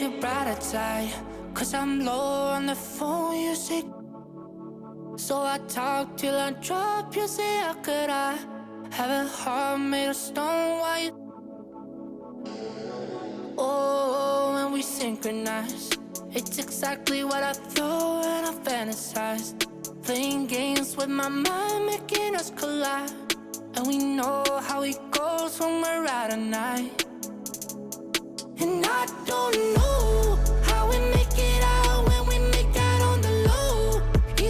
your brighter side, 'cause I'm low on the phone, you say. So I talk till I drop, you say, how could I have a heart made of stone? Why you? Oh, when we synchronize, it's exactly what I thought and I fantasized. Playing games with my mind, making us collide. And we know how it goes when we're out at night. And I don't know how we make it out when we make out on the low.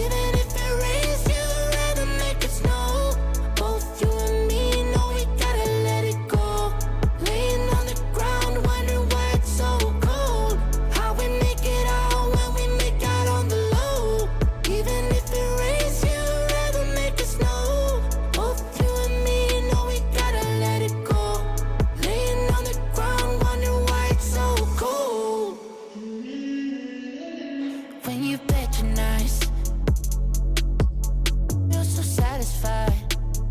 Even if it rains, you'd rather make it snow. Both you and me know we gotta let it go. Laying on the ground, wondering why it's so cold. How we make it out when we make out on the low. Even if it rains, you'd rather make it snow. Both you and me know we gotta let it go. Laying on the ground, wondering why it's so cold. When you patronize, you're so satisfied.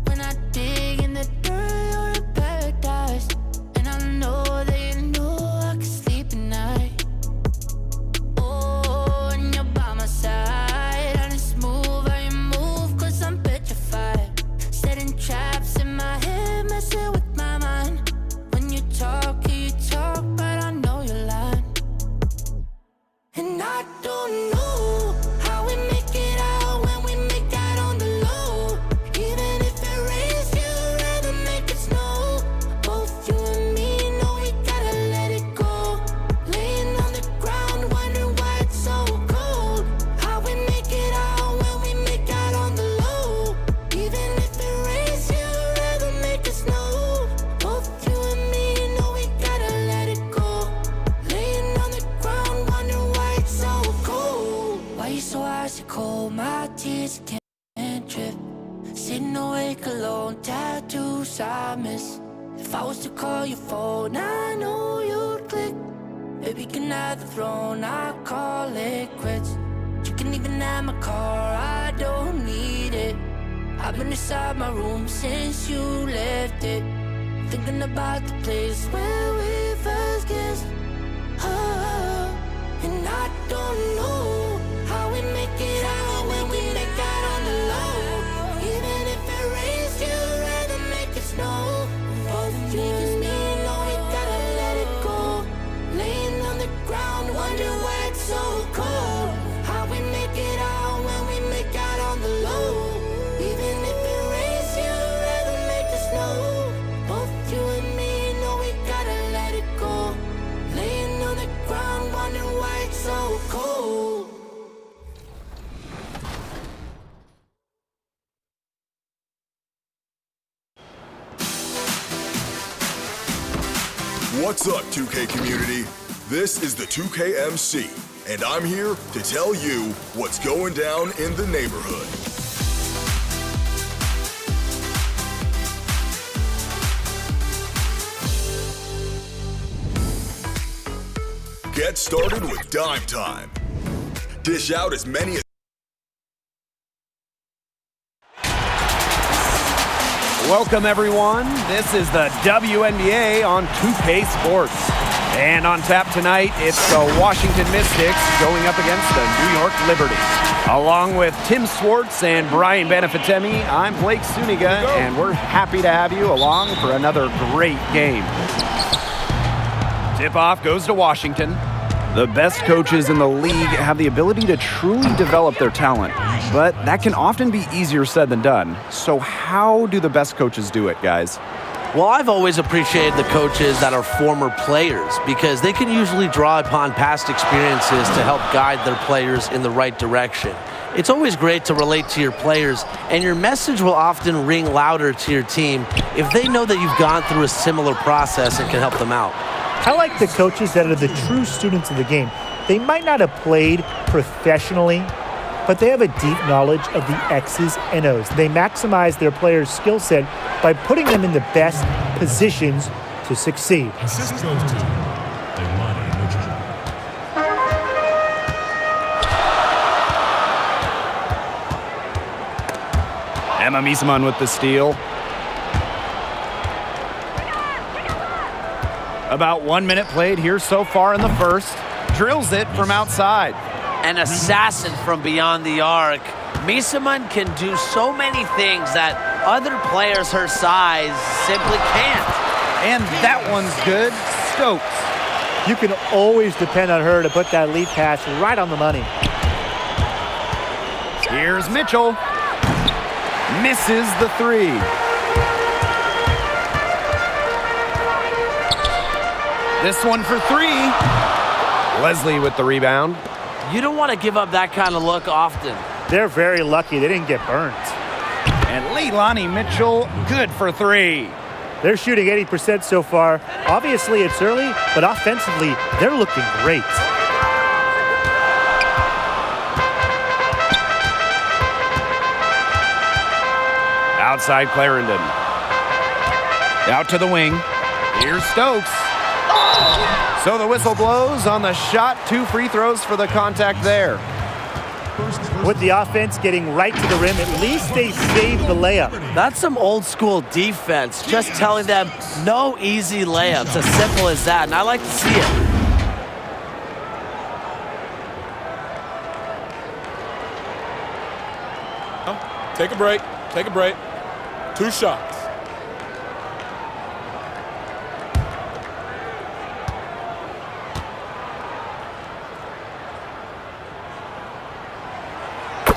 When I dig in the dirt, you're in paradise. And I know that you know I can sleep at night. Oh, and you're by my side, and it's smooth how you move, 'cause I'm petrified. Setting traps in my head, messing with my mind. When you talk, but I know you're lying. And I don't know how we make it out when we make out on the low. Even if it rains, you'd rather make it snow. Both you and me know we gotta let it go. Laying on the ground, wondering why it's so cold. How we make it out when we make out on the low. Even if it rains, you'd rather make it snow. Both you and me know we gotta let it go. Laying on the ground, wondering why it's so cold. Why you so icy cold? My tears can't drip. Sitting awake alone, tattoos I miss. If I was to call your phone, I know you'd click. Baby, can I have the throne? I call it quits. You can even have my car, I don't need it. I've been inside my room since you left it. Thinking about the place where we first kissed. Oh, and I don't know how we make it out when we make out on the low. Even if it rains, you'd rather make it snow. Both you and me know we gotta let it go. Laying on the ground, wondering why it's so cold. How we make it out when we make out on the low. Even if it rains, you'd rather make it snow. Both you and me know we gotta let it go. Laying on the ground, wondering why it's so cold. What's up, 2K community? This is the 2K MC, and I'm here to tell you what's going down in the neighborhood. Get started with Dime Time. Dish out as many as Welcome, everyone. This is the WNBA on 2K Sports. And on tap tonight, it's the Washington Mystics going up against the New York Liberty. Along with Tim Swartz and Brian Benefitemi, I'm Blake Suniga, and we're happy to have you along for another great game. Tip-off goes to Washington. The best coaches in the league have the ability to truly develop their talent, but that can often be easier said than done. So how do the best coaches do it, guys? Well, I've always appreciated the coaches that are former players because they can usually draw upon past experiences to help guide their players in the right direction. It's always great to relate to your players, and your message will often ring louder to your team if they know that you've gone through a similar process and can help them out. I like the coaches that are the true students of the game. They might not have played professionally, but they have a deep knowledge of the X's and O's. They maximize their players' skill set by putting them in the best positions to succeed. Assist goes to Emma Miesman with the steal. About 1 minute played here so far in the first. drills it from outside. An assassin from beyond the arc. Miesemann can do so many things that other players her size simply can't. And that one's good. Stokes. You can always depend on her to put that lead pass right on the money. Here's Mitchell. Misses the three. This one for three. Leslie with the rebound. You don't want to give up that kind of look often. They're very lucky they didn't get burnt. And Leilani Mitchell, good for three. They're shooting 80% so far. Obviously, it's early, but offensively, they're looking great. Outside Clarendon. Out to the wing. Here's Stokes. So the whistle blows on the shot. 2 free throws for the contact there. With the offense getting right to the rim, at least they saved the layup. That's some old school defense, just telling them no easy layups, as simple as that, and I like to see it. Take a break. Take a break. 2 shots.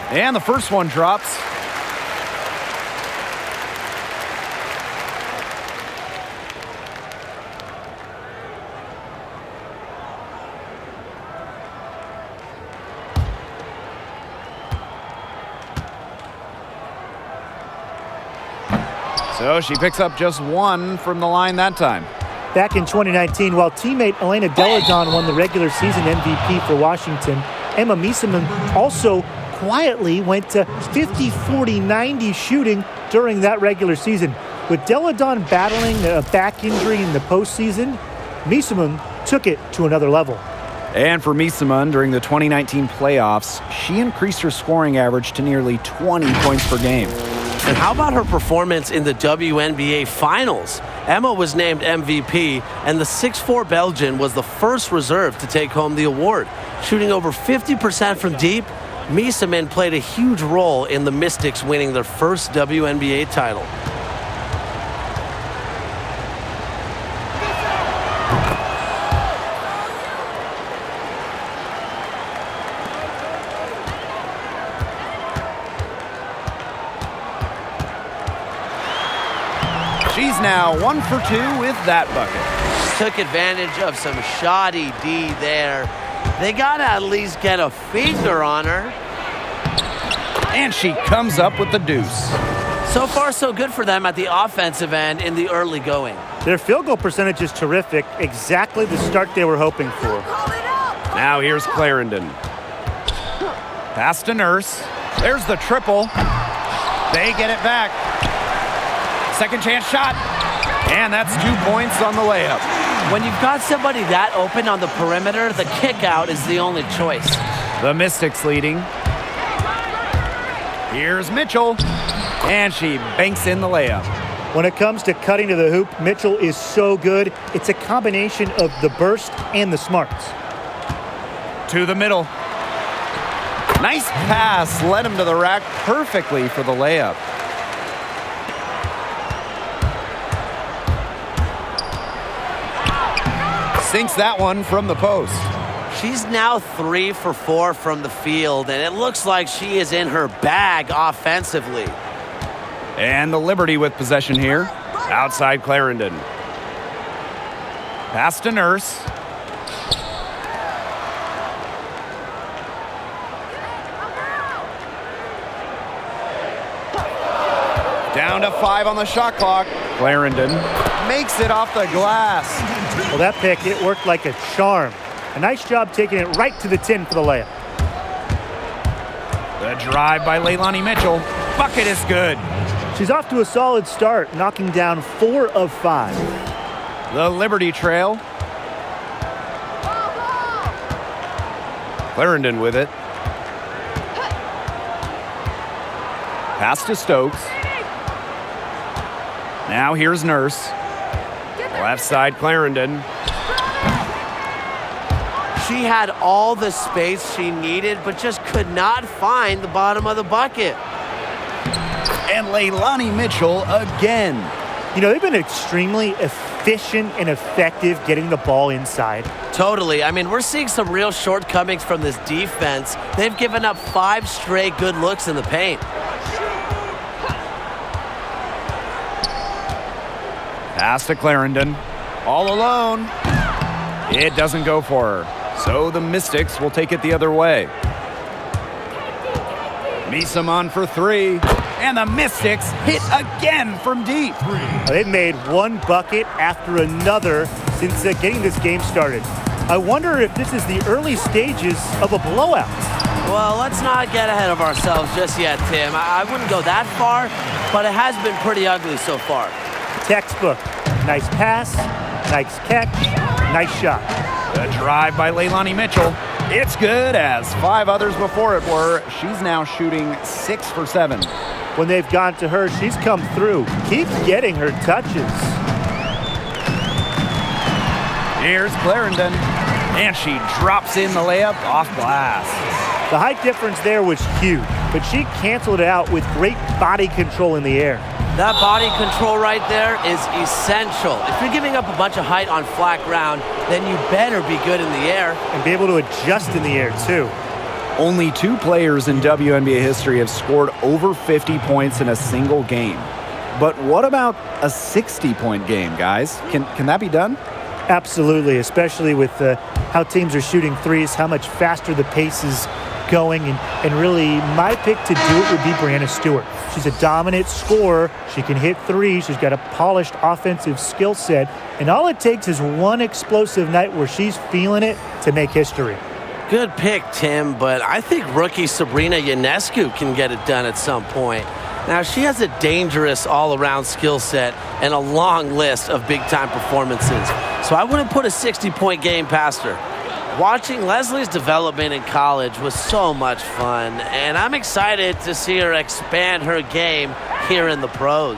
And the first one drops. So she picks up just 1 from the line that time. Back in 2019, while teammate Elena Deladon won the regular season MVP for Washington, Emma Miesemann also quietly went to 50-40-90 shooting during that regular season. With Deladon battling a back injury in the postseason, Miesemann took it to another level. And for Miesemann, during the 2019 playoffs, she increased her scoring average to nearly 20 points per game. And how about her performance in the WNBA Finals? Emma was named MVP, and the 6'4" Belgian was the first reserve to take home the award. Shooting over 50% from deep, Miesemann played a huge role in the Mystics winning their first WNBA title. She's now 1 for 2 with that bucket. Took advantage of some shoddy D there. They got to at least get a finger on her. And she comes up with the deuce. So far, so good for them at the offensive end in the early going. Their field goal percentage is terrific, exactly the start they were hoping for. Now here's Clarendon. Pass to Nurse. There's the triple. They get it back. Second chance shot. And that's 2 points on the layup. When you've got somebody that open on the perimeter, the kick out is the only choice. The Mystics leading. Here's Mitchell. And she banks in the layup. When it comes to cutting to the hoop, Mitchell is so good. It's a combination of the burst and the smarts. To the middle. Nice pass. Led him to the rack perfectly for the layup. Sinks that one from the post. She's now 3 for 4 from the field, and it looks like she is in her bag offensively. And the Liberty with possession here. Outside Clarendon. Pass to Nurse. Down to 5 on the shot clock. Clarendon makes it off the glass. Well, that pick, it worked like a charm. A nice job taking it right to the tin for the layup. The drive by Leilani Mitchell. Bucket is good. She's off to a solid start, knocking down 4 of 5. The Liberty trail. Clarendon with it. Pass to Stokes. Now here's Nurse. Left side Clarendon. She had all the space she needed, but just could not find the bottom of the bucket. And Leilani Mitchell again. You know, they've been extremely efficient and effective getting the ball inside. Totally. I mean, we're seeing some real shortcomings from this defense. They've given up 5 straight good looks in the paint. Pass to Clarendon. All alone. It doesn't go for her. So the Mystics will take it the other way. Misamon for 3. And the Mystics hit again from deep. They've made one bucket after another since getting this game started. I wonder if this is the early stages of a blowout. Well, let's not get ahead of ourselves just yet, Tim. I wouldn't go that far, but it has been pretty ugly so far. Textbook. Nice pass, nice catch, nice shot. The drive by Leilani Mitchell. It's good, as 5 others before it were. She's now shooting 6 for 7. When they've gone to her, she's come through. Keeps getting her touches. Here's Clarendon. And she drops in the layup off glass. The height difference there was huge, but she canceled it out with great body control in the air. That body control right there is essential. If you're giving up a bunch of height on flat ground, then you better be good in the air. And be able to adjust in the air, too. Only 2 players in WNBA history have scored over 50 points in a single game. But what about a 60-point game, guys? Can that be done? Absolutely, especially with how teams are shooting threes, how much faster the pace is going. And really, my pick to do it would be Brianna Stewart. She's a dominant scorer. She can hit threes. She's got a polished offensive skill set. And all it takes is one explosive night where she's feeling it to make history. Good pick, Tim, but I think rookie Sabrina Ionescu can get it done at some point. Now, she has a dangerous all-around skill set and a long list of big-time performances, so I wouldn't put a 60-point game past her. Watching Leslie's development in college was so much fun, and I'm excited to see her expand her game here in the pros.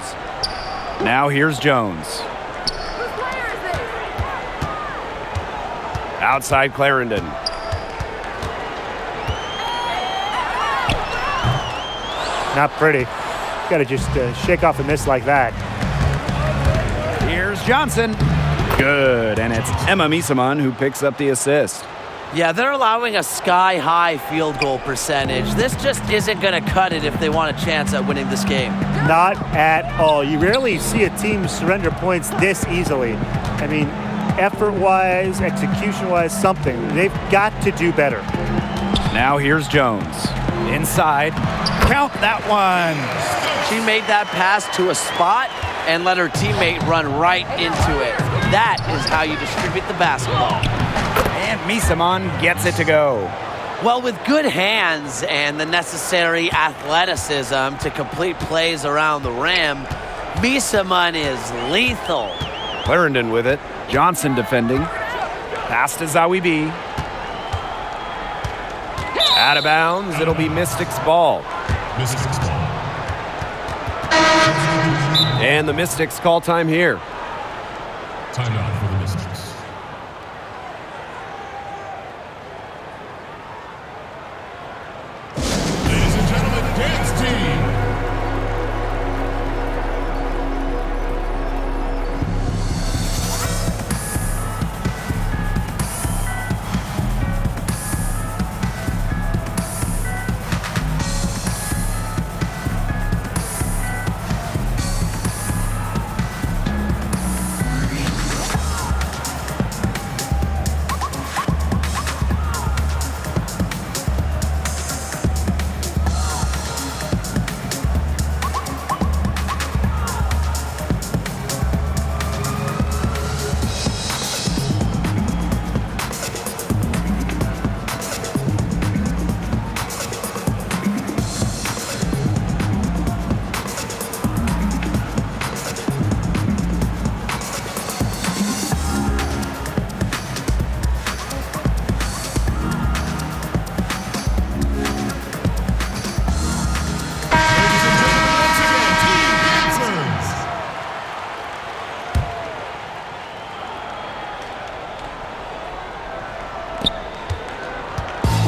Now here's Jones. Outside Clarendon. Not pretty. Got to just shake off a miss like that. Here's Johnson. Good, and it's Emma Misamon who picks up the assist. Yeah, they're allowing a sky-high field goal percentage. This just isn't going to cut it if they want a chance at winning this game. Not at all. You rarely see a team surrender points this easily. I mean, effort-wise, execution-wise, something. They've got to do better. Now here's Jones. Inside. Count that one. She made that pass to a spot and let her teammate run right into it. That is how you distribute the basketball. And Misamon gets it to go. Well, with good hands and the necessary athleticism to complete plays around the rim, Misamon is lethal. Clarendon with it. Johnson defending. Pass to Zawi B. Out of bounds. It'll be Mystics ball. And the Mystics call time here. Timeout for the Mystics. Ladies and gentlemen, dance team.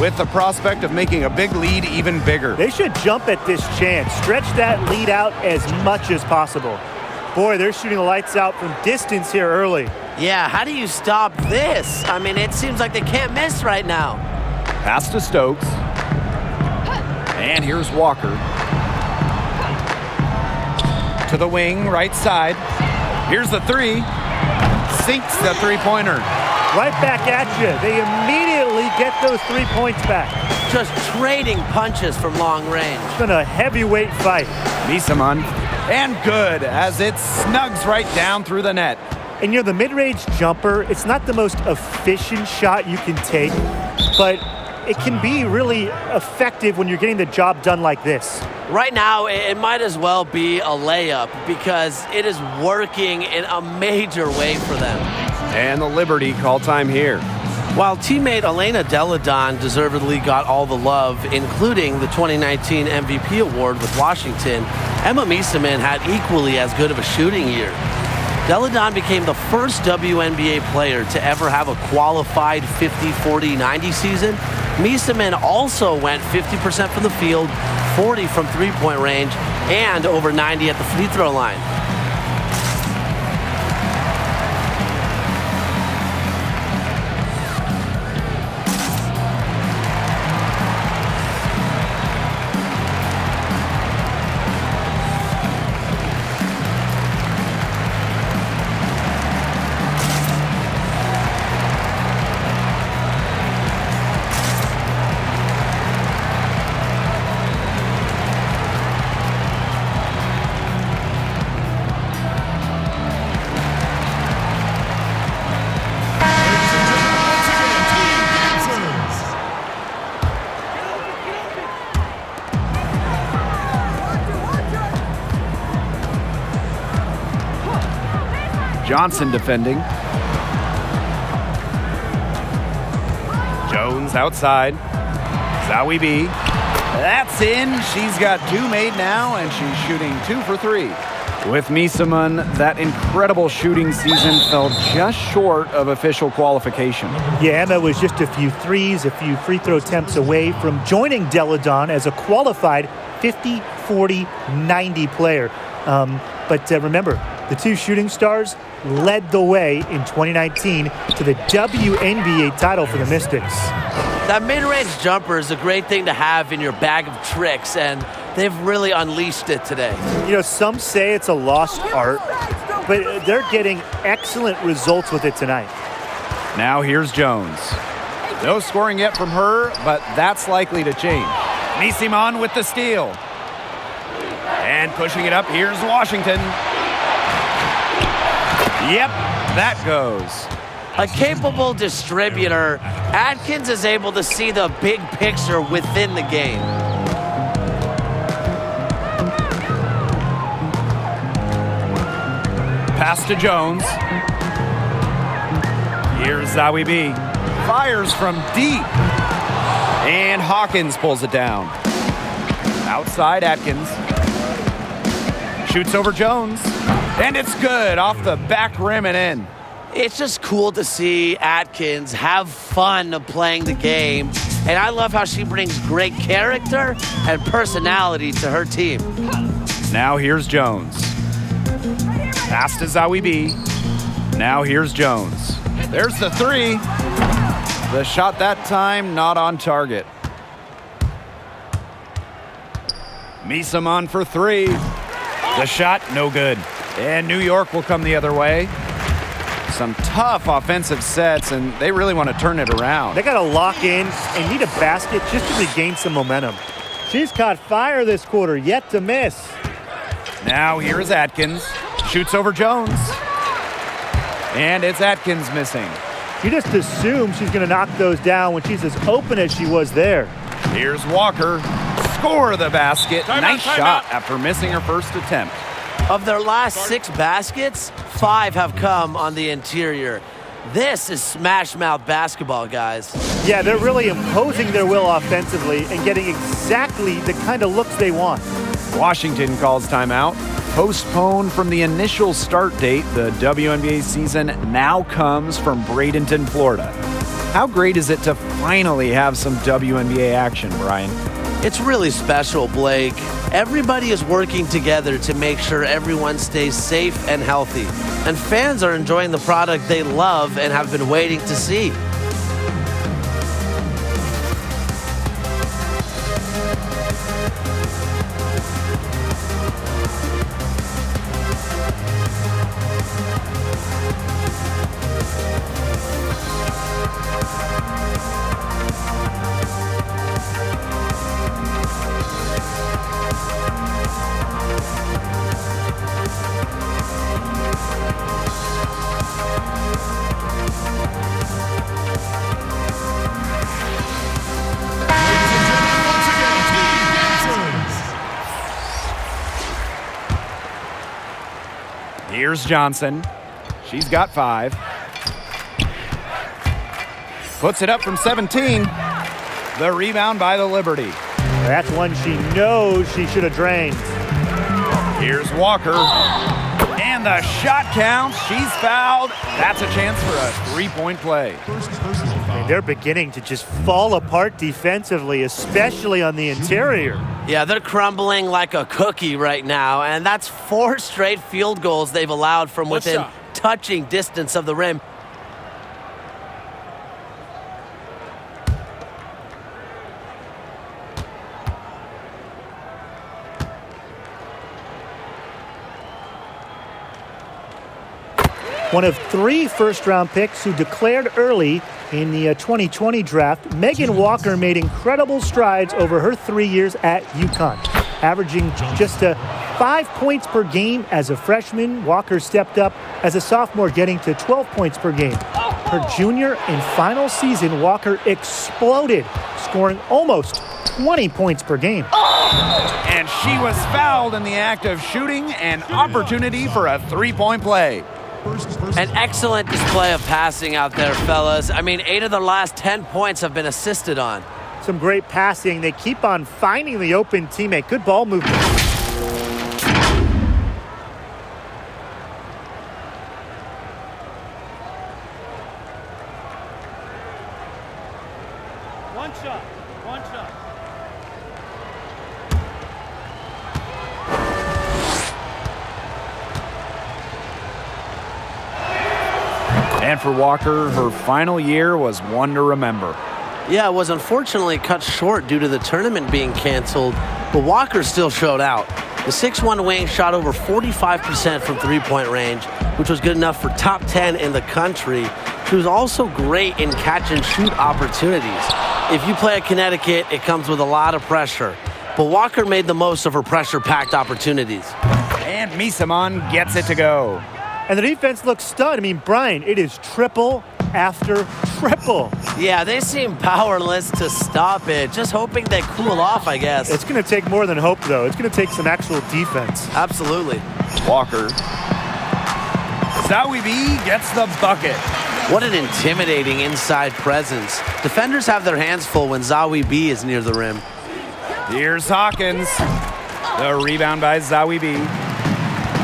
with the prospect of making a big lead even bigger. They should jump at this chance. Stretch that lead out as much as possible. Boy, they're shooting the lights out from distance here early. Yeah, how do you stop this? I mean, it seems like they can't miss right now. Pass to Stokes. And here's Walker. To the wing, right side. Here's the three. Sinks the three-pointer. Right back at you. They immediately get those 3 points back. Just trading punches from long range. It's been a heavyweight fight. Misaman. And good, as it snugs right down through the net. And the mid-range jumper, it's not the most efficient shot you can take, but it can be really effective when you're getting the job done like this. Right now, it might as well be a layup because it is working in a major way for them. And the Liberty call time here. While teammate Elena Deladon deservedly got all the love, including the 2019 MVP award with Washington, Emma Misaman had equally as good of a shooting year. Deladon became the first WNBA player to ever have a qualified 50-40-90 season. Misaman also went 50% from the field, 40 from three-point range, and over 90 at the free throw line. Johnson defending. Jones outside. Zowie B. That's in. She's got 2 made now, and she's shooting 2 for 3. With Misaman, that incredible shooting season fell just short of official qualification. Yeah, Emma was just a few threes, a few free throw attempts away from joining Deladon as a qualified 50-40-90 player. But remember, the 2 shooting stars led the way in 2019 to the WNBA title for the Mystics. That mid-range jumper is a great thing to have in your bag of tricks, and they've really unleashed it today. Some say it's a lost art, but they're getting excellent results with it tonight. Now here's Jones. No scoring yet from her, but that's likely to change. Misaman with the steal. And pushing it up, here's Washington. Yep, that goes. A capable distributor, Atkins is able to see the big picture within the game. Pass to Jones. Here's Zowie B. Fires from deep. And Hawkins pulls it down. Outside Atkins. Shoots over Jones. And it's good off the back rim and in. It's just cool to see Atkins have fun playing the game. And I love how she brings great character and personality to her team. Now here's Jones. Pass to Zowie B. Now here's Jones. There's the 3. The shot that time not on target. Misaman for 3. The shot no good. And New York will come the other way. Some tough offensive sets, and they really want to turn it around. They got to lock in and need a basket just to regain some momentum. She's caught fire this quarter, yet to miss. Now here is Atkins. Shoots over Jones. And it's Atkins missing. You just assume she's going to knock those down when she's as open as she was there. Here's Walker. Score the basket. Nice shot out. after missing her first attempt. Of their last 6 baskets, 5 have come on the interior. This is smash mouth basketball, guys. Yeah, they're really imposing their will offensively and getting exactly the kind of looks they want. Washington calls timeout. Postponed from the initial start date, the WNBA season now comes from Bradenton, Florida. How great is it to finally have some WNBA action, Brian? It's really special, Blake. Everybody is working together to make sure everyone stays safe and healthy. And fans are enjoying the product they love and have been waiting to see. Here's Johnson. She's got 5. Puts it up from 17. The rebound by the Liberty. That's one she knows she should have drained. Here's Walker. And the shot counts. She's fouled. That's a chance for a 3-point play. And they're beginning to just fall apart defensively, especially on the interior. Yeah, they're crumbling like a cookie right now, and that's 4 straight field goals they've allowed from within touching distance of the rim. One of 3 first-round picks who declared early in the 2020 draft, Megan Walker made incredible strides over her 3 years at UConn. Averaging just 5 points per game as a freshman, Walker stepped up as a sophomore, getting to 12 points per game. Her junior and final season, Walker exploded, scoring almost 20 points per game. And she was fouled in the act of shooting, an opportunity for a 3-point play. An excellent display of passing out there, fellas. I mean, 8 of the last 10 points have been assisted on. Some great passing. They keep on finding the open teammate. Good ball movement. One shot. And for Walker, her final year was one to remember. Yeah, it was unfortunately cut short due to the tournament being canceled, but Walker still showed out. The 6'1" wing shot over 45% from three-point range, which was good enough for top 10 in the country. She was also great in catch-and-shoot opportunities. If you play at Connecticut, it comes with a lot of pressure, but Walker made the most of her pressure-packed opportunities. And Misamon gets it to go. And the defense looks stunned. I mean, Brian, it is triple after triple. Yeah, they seem powerless to stop it. Just hoping they cool off, I guess. It's going to take more than hope, though. It's going to take some actual defense. Absolutely. Walker. Zawi B gets the bucket. What an intimidating inside presence. Defenders have their hands full when Zawi B is near the rim. Here's Hawkins. The rebound by Zawi B.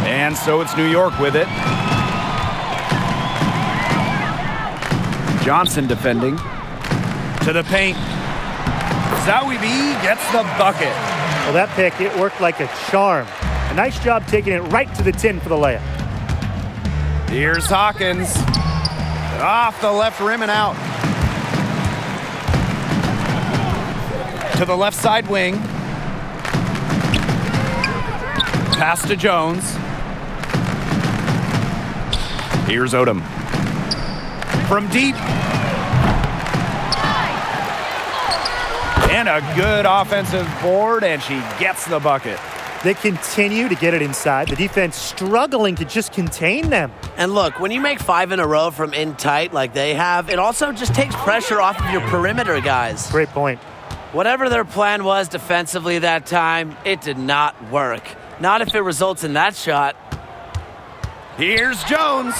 And so it's New York with it. Johnson defending. To the paint. Zawi B gets the bucket. Well, that pick, it worked like a charm. A nice job taking it right to the tin for the layup. Here's Hawkins. Off the left rim and out. To the left side wing. Pass to Jones. Here's Odom. From deep. And a good offensive board, and she gets the bucket. They continue to get it inside. The defense struggling to just contain them. And look, when you make 5 in a row from in tight like they have, it also just takes pressure off of your perimeter guys. Great point. Whatever their plan was defensively that time, it did not work. Not if it results in that shot. Here's Jones,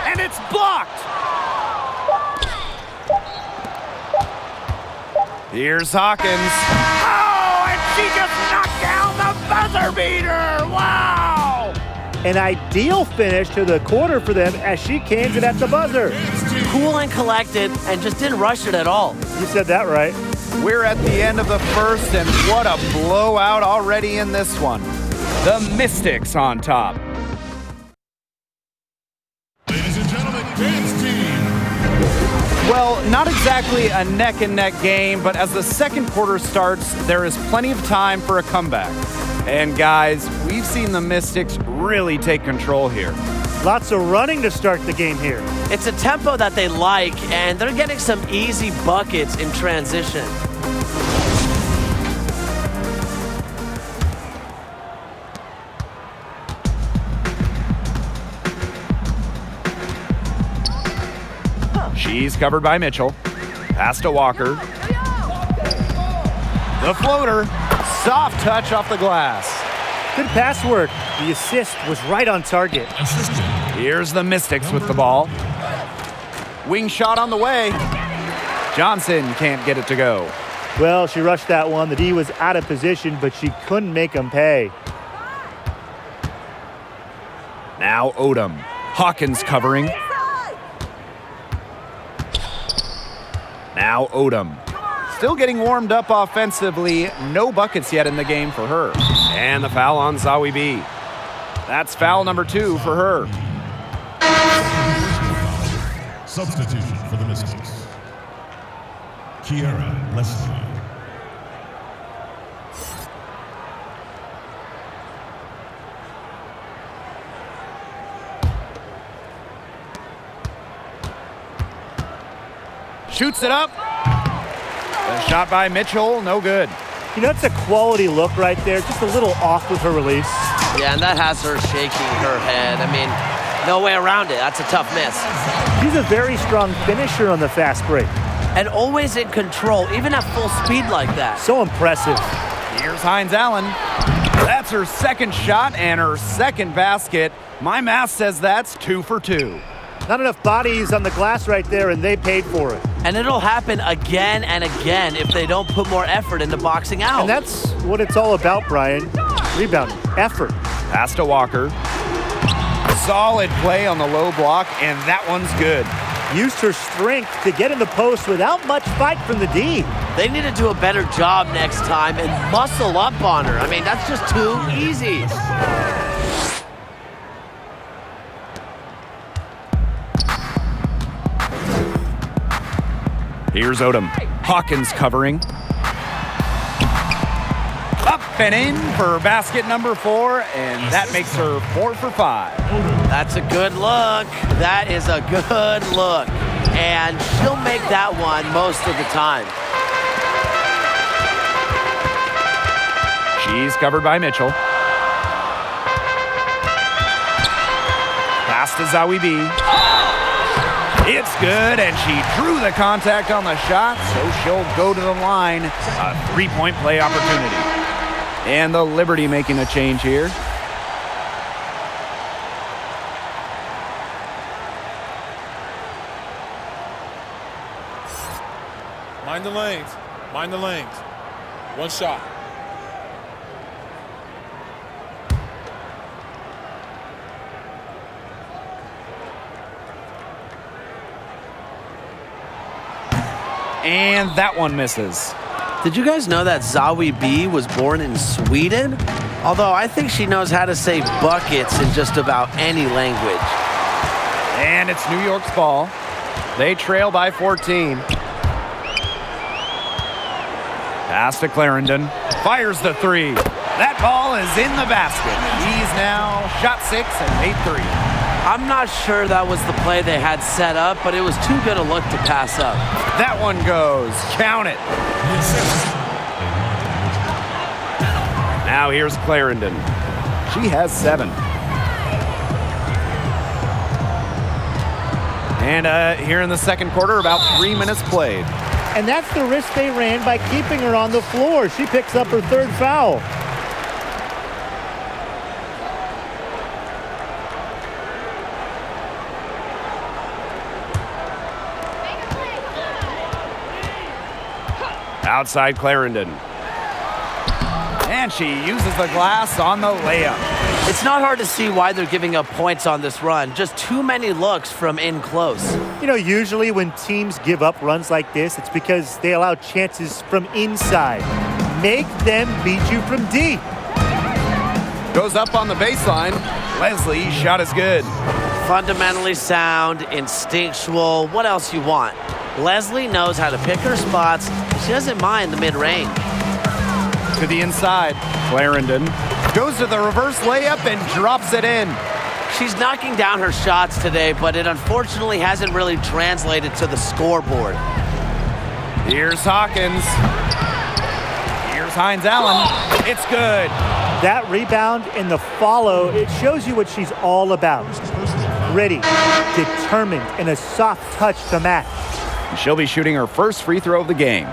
and it's blocked. Here's Hawkins. Oh, and she just knocked down the buzzer beater. Wow! An ideal finish to the quarter for them as she cans it at the buzzer. Cool and collected and just didn't rush it at all. You said that right. We're at the end of the first, and what a blowout already in this one. The Mystics on top. Ladies and gentlemen, dance team. Well, not exactly a neck-and-neck game, but as the second quarter starts, there is plenty of time for a comeback. And guys, we've seen the Mystics really take control here. Lots of running to start the game here. It's a tempo that they like, and they're getting some easy buckets in transition. She's covered by Mitchell. Pass to Walker. The floater. Soft touch off the glass. Good pass work. The assist was right on target. Assistant. Here's the Mystics with the ball. Wing shot on the way. Johnson can't get it to go. Well, she rushed that one. The D was out of position, but she couldn't make them pay. Now Odom. Hawkins covering. Now Odom. Still getting warmed up offensively. No buckets yet in the game for her. And the foul on Zawi B. That's foul number 2 for her. Substitution for the Mystics. Kiara Leslie. Shoots it up. The shot by Mitchell, no good. You know, it's a quality look right there. Just a little off with her release. Yeah, and that has her shaking her head. I mean, no way around it. That's a tough miss. She's a very strong finisher on the fast break. And always in control, even at full speed like that. So impressive. Here's Hines Allen. That's her second shot and her second basket. My math says that's 2 for 2. Not enough bodies on the glass right there, and they paid for it. And it'll happen again and again if they don't put more effort into boxing out. And that's what it's all about, Brian. Rebounding, effort. Pass to Walker. Solid play on the low block, and that one's good. Used her strength to get in the post without much fight from the D. They need to do a better job next time and muscle up on her. I mean, that's just too easy. Here's Odom. Hawkins covering. Up and in for basket number 4, and that makes her 4 for 5. That's a good look. That is a good look. And she'll make that one most of the time. She's covered by Mitchell. Pass to Zawi B. It's good, and she drew the contact on the shot, so she'll go to the line. A 3-point play opportunity. And the Liberty making a change here. Mind the lanes. Mind the lanes. One shot. And that one misses. Did you guys know that Zawi B was born in Sweden? Although I think she knows how to say buckets in just about any language. And it's New York's ball. They trail by 14. Pass to Clarendon. Fires the 3. That ball is in the basket. He's now shot 6 and made 3. I'm not sure that was the play they had set up, but it was too good a look to pass up. That one goes. Count it. Now here's Clarendon. She has 7. And here in the second quarter, about 3 minutes played. And that's the risk they ran by keeping her on the floor. She picks up her 3rd foul. Outside Clarendon. And she uses the glass on the layup. It's not hard to see why they're giving up points on this run. Just too many looks from in close. You know, usually when teams give up runs like this, it's because they allow chances from inside. Make them beat you from deep. Goes up on the baseline. Leslie, shot is good. Fundamentally sound, instinctual. What else you want? Leslie knows how to pick her spots. She doesn't mind the mid-range. To the inside. Clarendon goes to the reverse layup and drops it in. She's knocking down her shots today, but it unfortunately hasn't really translated to the scoreboard. Here's Hawkins. Here's Hines Allen. It's good. That rebound and the follow, it shows you what she's all about. Ready, determined, and a soft touch to match. She'll be shooting her first free throw of the game.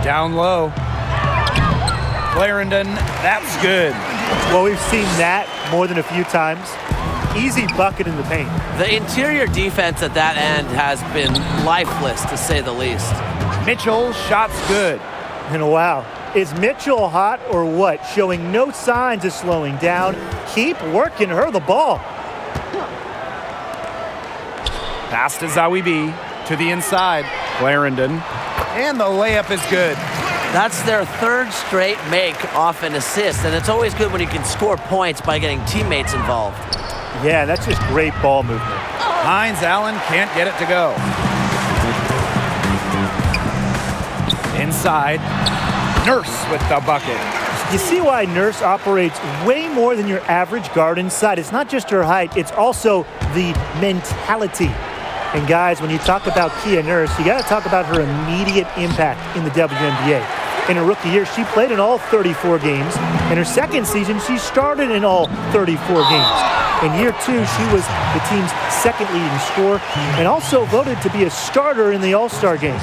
Down low. Clarendon, that's good. Well, we've seen that more than a few times. Easy bucket in the paint. The interior defense at that end has been lifeless, to say the least. Mitchell, shot's good. And wow, is Mitchell hot or what? Showing no signs of slowing down. Keep working her the ball. Pass to Zawibi. To the inside. Clarendon. And the layup is good. That's their third straight make off an assist, and it's always good when you can score points by getting teammates involved. Yeah, that's just great ball movement. Hines Allen can't get it to go. Inside. Nurse with the bucket. You see why Nurse operates way more than your average guard inside. It's not just her height, it's also the mentality. And guys, when you talk about Kia Nurse, you got to talk about her immediate impact in the WNBA. In her rookie year, she played in all 34 games. In her second season, she started in all 34 games. In year 2, she was the team's second leading scorer and also voted to be a starter in the All-Star game.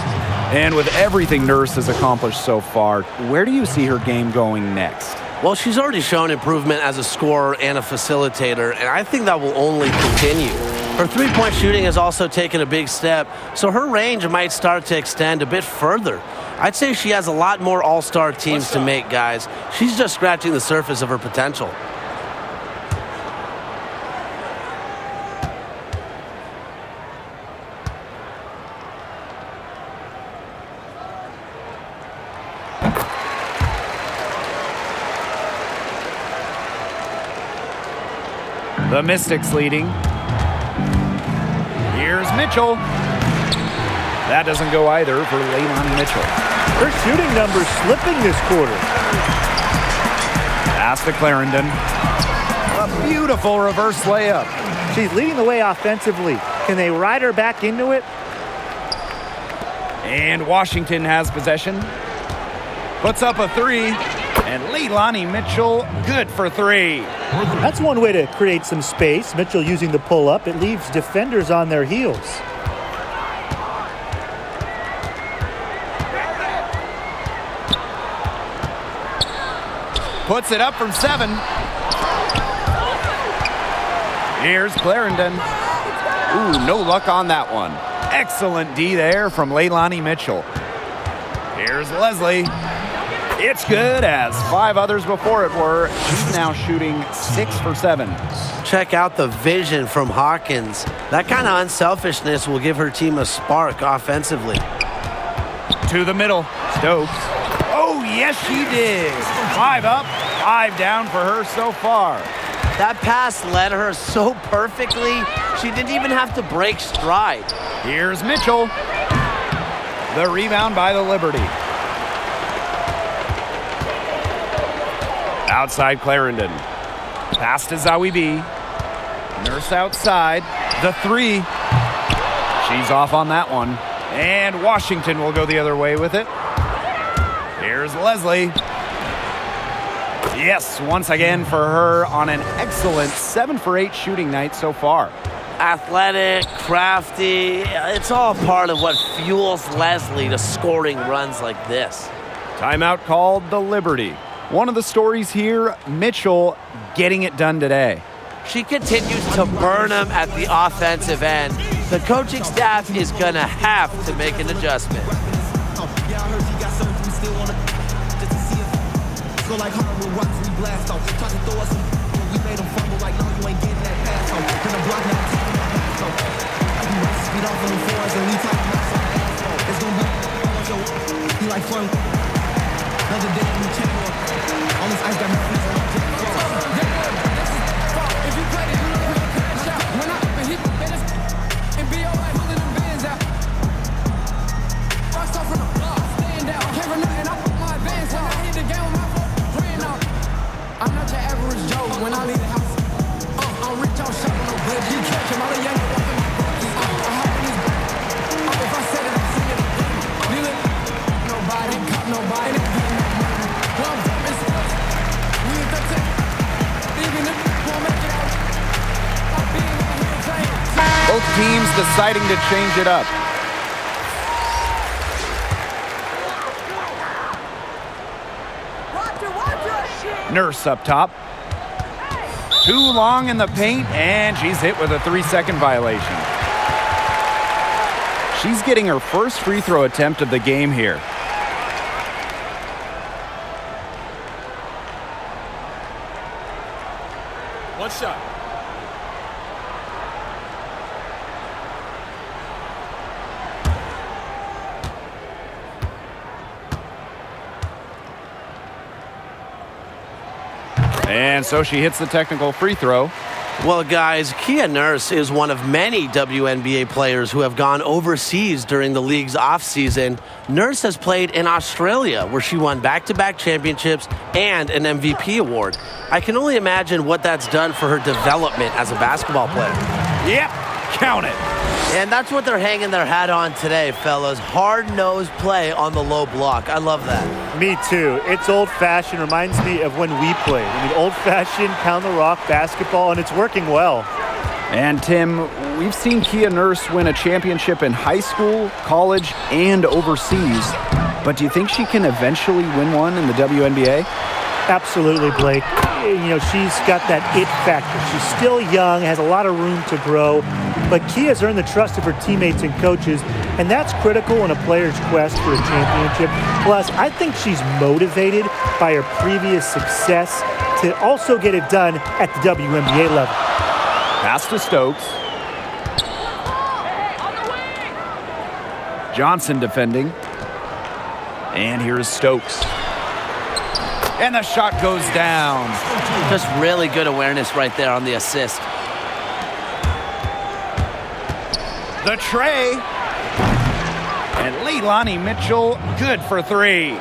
And with everything Nurse has accomplished so far, where do you see her game going next? Well, she's already shown improvement as a scorer and a facilitator, and I think that will only continue. Her three-point shooting has also taken a big step, so her range might start to extend a bit further. I'd say she has a lot more all-star teams to make, guys. She's just scratching the surface of her potential. The Mystics leading. Here's Mitchell. That doesn't go either for Leilani Mitchell. Her shooting numbers slipping this quarter. Pass to Clarendon. A beautiful reverse layup. She's leading the way offensively. Can they ride her back into it? And Washington has possession. Puts up a three. And Leilani Mitchell, good for three. That's one way to create some space. Mitchell using the pull-up. It leaves defenders on their heels. Puts it up from 7. Here's Clarendon. Ooh, no luck on that one. Excellent D there from Leilani Mitchell. Here's Leslie. It's good, as 5 others before it were. She's now shooting 6 for 7. Check out the vision from Hawkins. That kind of unselfishness will give her team a spark offensively. To the middle. Stokes. Oh, yes, she did. 5 up, 5 down for her so far. That pass led her so perfectly, she didn't even have to break stride. Here's Mitchell. The rebound by the Liberty. Outside Clarendon. Pass to Zawibi. Nurse outside. The 3. She's off on that one. And Washington will go the other way with it. Here's Leslie. Yes, once again for her on an excellent 7 for 8 shooting night so far. Athletic, crafty, it's all part of what fuels Leslie to scoring runs like this. Timeout called the Liberty. One of the stories here, Mitchell getting it done today. She continues to burn them at the offensive end. The coaching staff is going to have to make an adjustment. Both teams deciding to change it up. Nurse up top. Too long in the paint, and she's hit with a 3-second violation. She's getting her first free throw attempt of the game here. One shot. And so she hits the technical free throw. Well, guys, Kiara Nurse is one of many WNBA players who have gone overseas during the league's offseason. Nurse has played in Australia, where she won back-to-back championships and an MVP award. I can only imagine what that's done for her development as a basketball player. Yep, count it. And that's what they're hanging their hat on today, fellas. Hard-nosed play on the low block. I love that. Me too. It's old-fashioned. Reminds me of when we played. I mean, old-fashioned, pound-the-rock basketball, and it's working well. And Tim, we've seen Kiara Nurse win a championship in high school, college, and overseas. But do you think she can eventually win one in the WNBA? Absolutely, Blake. You know, she's got that it factor. She's still young, has a lot of room to grow, but Kia's earned the trust of her teammates and coaches, and that's critical in a player's quest for a championship. Plus, I think she's motivated by her previous success to also get it done at the WNBA level. Pass to Stokes. Johnson defending. And here's Stokes. And the shot goes down. Just really good awareness right there on the assist. The tray. And Leilani Mitchell, good for three.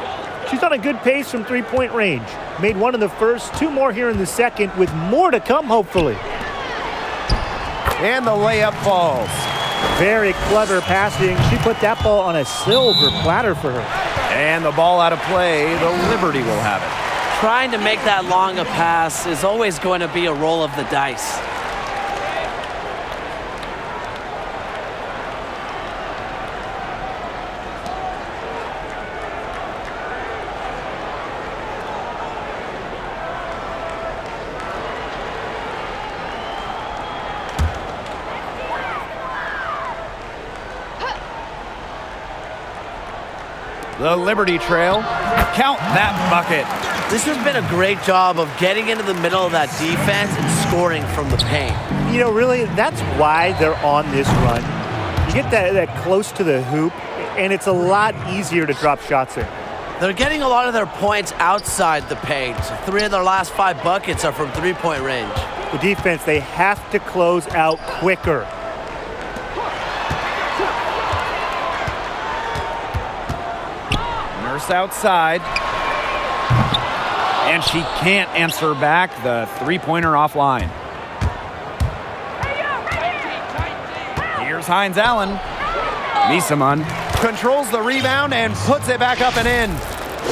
She's on a good pace from three-point range. Made one in the first, two more here in the second, with more to come, hopefully. And the layup falls. Very clever passing. She put that ball on a silver platter for her. And the ball out of play. The Liberty will have it. Trying to make that long a pass is always going to be a roll of the dice. The Liberty trail. Count that bucket. This has been a great job of getting into the middle of that defense and scoring from the paint. You know, really, that's why they're on this run. You get that close to the hoop, and it's a lot easier to drop shots in. They're getting a lot of their points outside the paint. 3 of their last 5 buckets are from three-point range. The defense, they have to close out quicker. Nurse outside. And she can't answer back. The three-pointer offline. Here's Hines Allen. Misaman controls the rebound and puts it back up and in.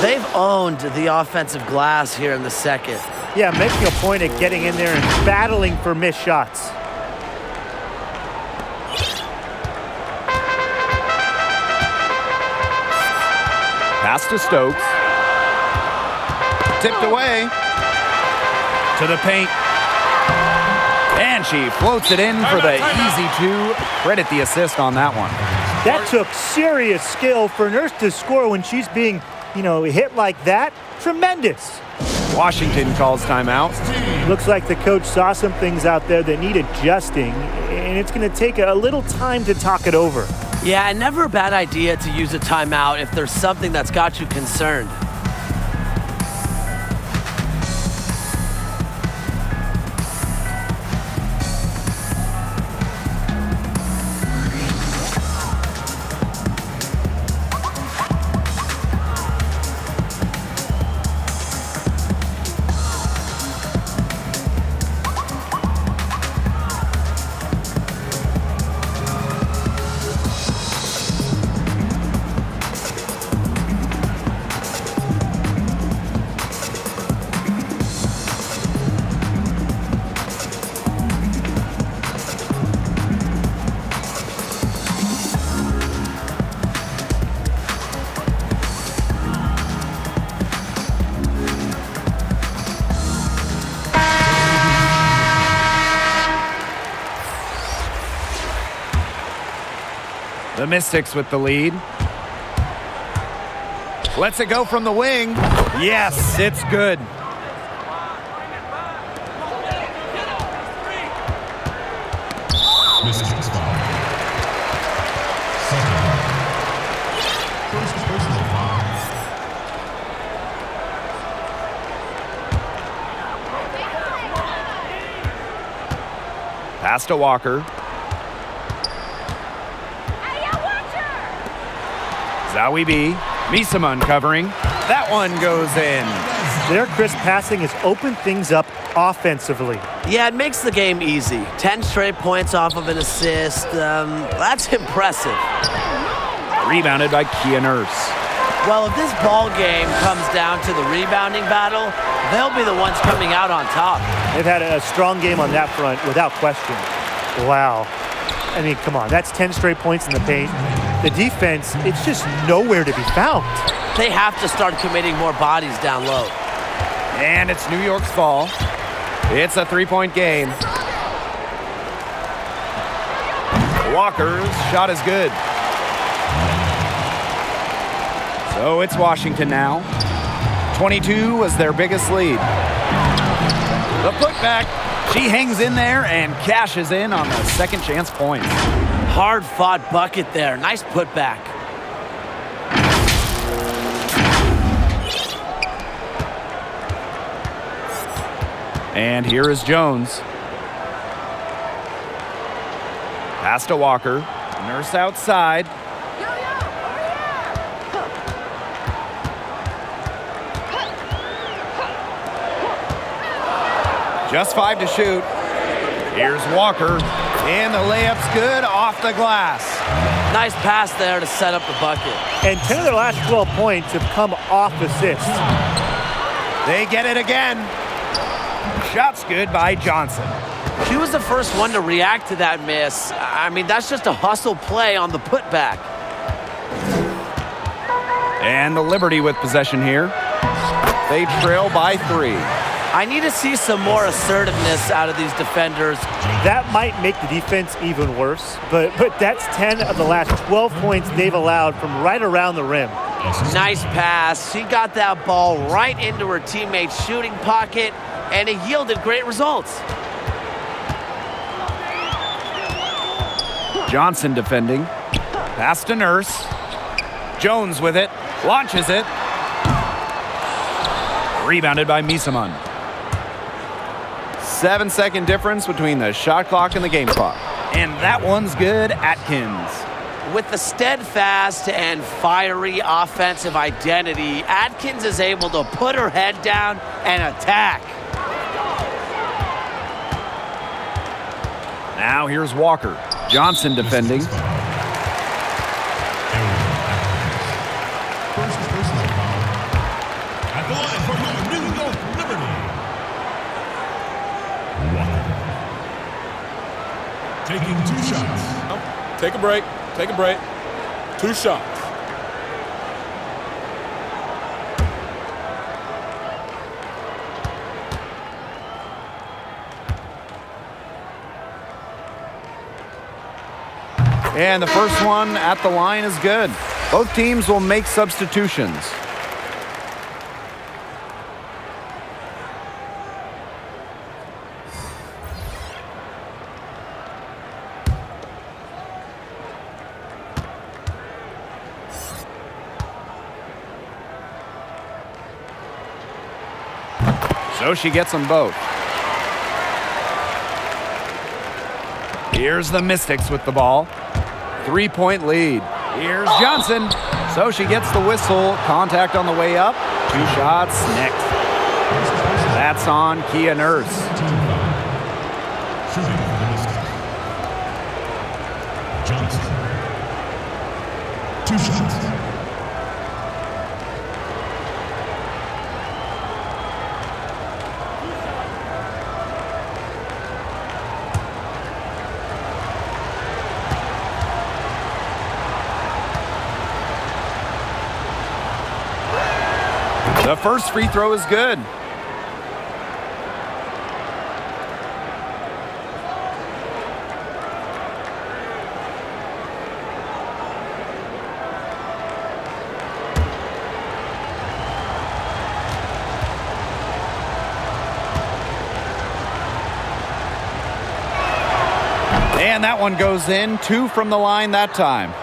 They've owned the offensive glass here in the second. Yeah, making a point of getting in there and battling for missed shots. Pass to Stokes. Tipped away. To the paint. And she floats it in for the easy two. Credit the assist on that one. That took serious skill for Nurse to score when she's being, hit like that. Tremendous. Washington calls timeout. Looks like the coach saw some things out there that need adjusting, and it's going to take a little time to talk it over. Yeah, never a bad idea to use a timeout if there's something that's got you concerned. The Mystics with the lead. Lets it go from the wing. Yes, it's good. Mystics foul. Second. First personal foul. Pass to Walker. Zowie B. Misamun covering. That one goes in. Their crisp passing has opened things up offensively. Yeah, it makes the game easy. 10 straight points off of an assist. That's impressive. Rebounded by Kia Nurse. Well, if this ball game comes down to the rebounding battle, they'll be the ones coming out on top. They've had a strong game on that front, without question. Wow. I mean, come on. That's 10 straight points in the paint. The defense, it's just nowhere to be found. They have to start committing more bodies down low. And it's New York's ball. It's a three-point game. Walker's shot is good. So it's Washington now. 22 was their biggest lead. The putback. She hangs in there and cashes in on the second chance points. Hard-fought bucket there. Nice putback. And here is Jones. Pass to Walker. Nurse outside. Just 5 to shoot. Here's Walker. And the layup's good off the glass. Nice pass there to set up the bucket. And 10 of their last 12 points have come off assists. They get it again. Shot's good by Johnson. She was the first one to react to that miss. I mean, that's just a hustle play on the putback. And the Liberty with possession here. They trail by 3. I need to see some more assertiveness out of these defenders. That might make the defense even worse, but that's 10 of the last 12 points they've allowed from right around the rim. Nice pass. She got that ball right into her teammate's shooting pocket, and it yielded great results. Johnson defending. Pass to Nurse. Jones with it. Launches it. Rebounded by Misamun. 7-second difference between the shot clock and the game clock. And that one's good. Atkins. With the steadfast and fiery offensive identity, Atkins is able to put her head down and attack. Now here's Walker. Johnson defending. First personal foul. At the line for your New York Liberty. Walker. Taking 2 shots. Take a break. Take a break. 2 shots. And the first one at the line is good. Both teams will make substitutions. So she gets them both. Here's the Mystics with the ball. 3-point lead. Here's Johnson. So she gets the whistle. Contact on the way up. 2 shots next. That's on Kia Nurse. Shooting for the Mystics. Johnson. 2 shots. The first free throw is good. And that one goes in. 2 from the line that time.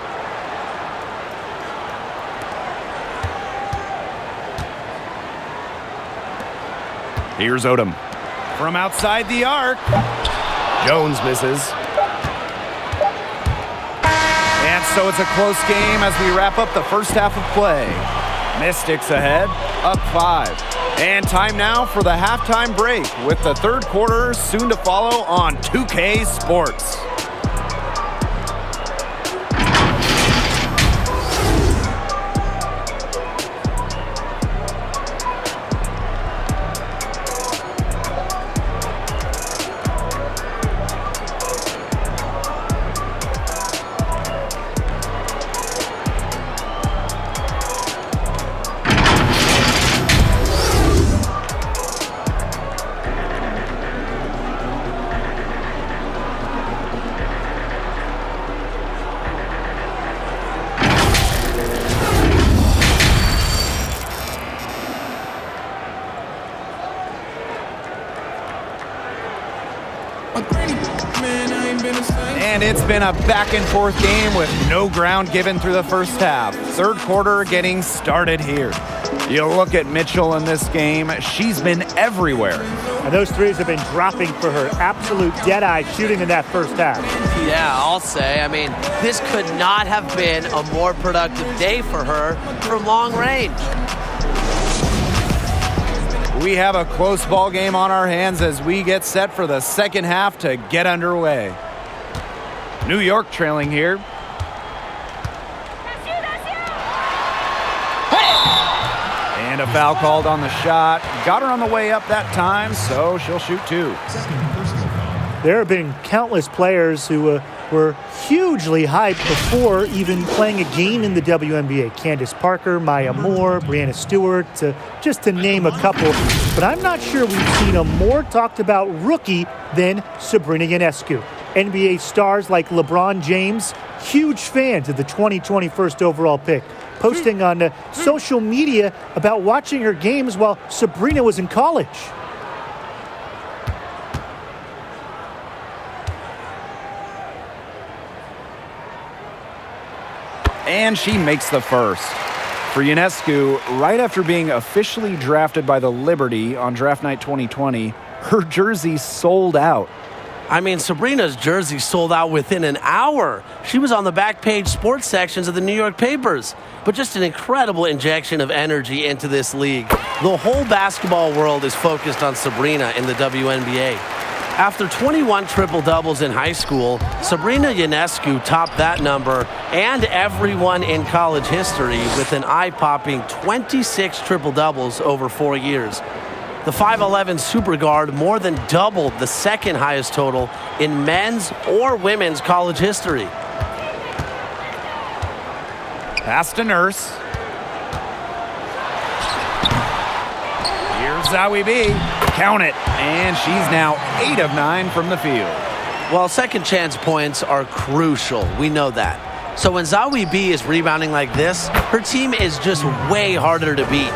Here's Odom. From outside the arc. Jones misses. And so it's a close game as we wrap up the first half of play. Mystics ahead, up 5. And time now for the halftime break with the third quarter soon to follow on 2K Sports. And it's been a back-and-forth game with no ground given through the first half. Third quarter getting started here. You look at Mitchell in this game, she's been everywhere. And those threes have been dropping for her. Absolute dead-eye shooting in that first half. Yeah, I'll say. I mean, this could not have been a more productive day for her from long range. We have a close ball game on our hands as we get set for the second half to get underway. New York trailing here. And a foul called on the shot. Got her on the way up that time, so she'll shoot 2. There have been countless players who were hugely hyped before even playing a game in the WNBA. Candace Parker, Maya Moore, Brianna Stewart, just to name a couple. But I'm not sure we've seen a more talked about rookie than Sabrina Ionescu. NBA stars like LeBron James, huge fans of the 2020 first overall pick, posting on social media about watching her games while Sabrina was in college. And she makes the first. For Ionescu, right after being officially drafted by the Liberty on draft night 2020, her jersey sold out. I mean, Sabrina's jersey sold out within an hour. She was on the back page sports sections of the New York papers. But just an incredible injection of energy into this league. The whole basketball world is focused on Sabrina in the WNBA. After 21 triple-doubles in high school, Sabrina Ionescu topped that number and everyone in college history with an eye-popping 26 triple-doubles over 4 years. The 5'11" super guard more than doubled the second highest total in men's or women's college history. Pass to Nurse. Here's Zawi B. Count it. And she's now 8 of 9 from the field. Well, second chance points are crucial. We know that. So when Zawi B is rebounding like this, her team is just way harder to beat.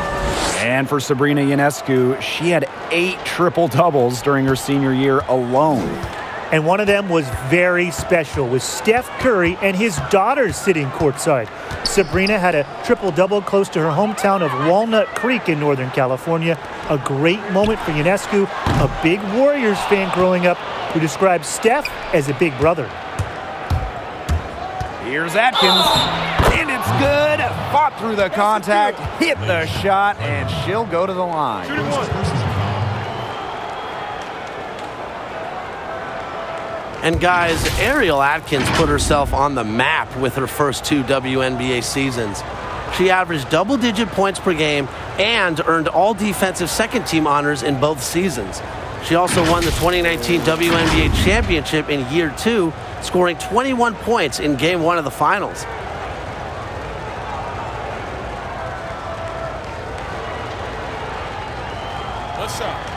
And for Sabrina Ionescu, she had 8 triple-doubles during her senior year alone. And one of them was very special with Steph Curry and his daughter sitting courtside. Sabrina had a triple-double close to her hometown of Walnut Creek in Northern California. A great moment for Ionescu, a big Warriors fan growing up who describes Steph as a big brother. Here's Atkins, and it's good. Fought through the contact, hit the shot, and she'll go to the line. And guys, Ariel Atkins put herself on the map with her first 2 WNBA seasons. She averaged double-digit points per game and earned all defensive second-team honors in both seasons. She also won the 2019 WNBA championship in year 2, scoring 21 points in game 1 of the finals. Let's shot.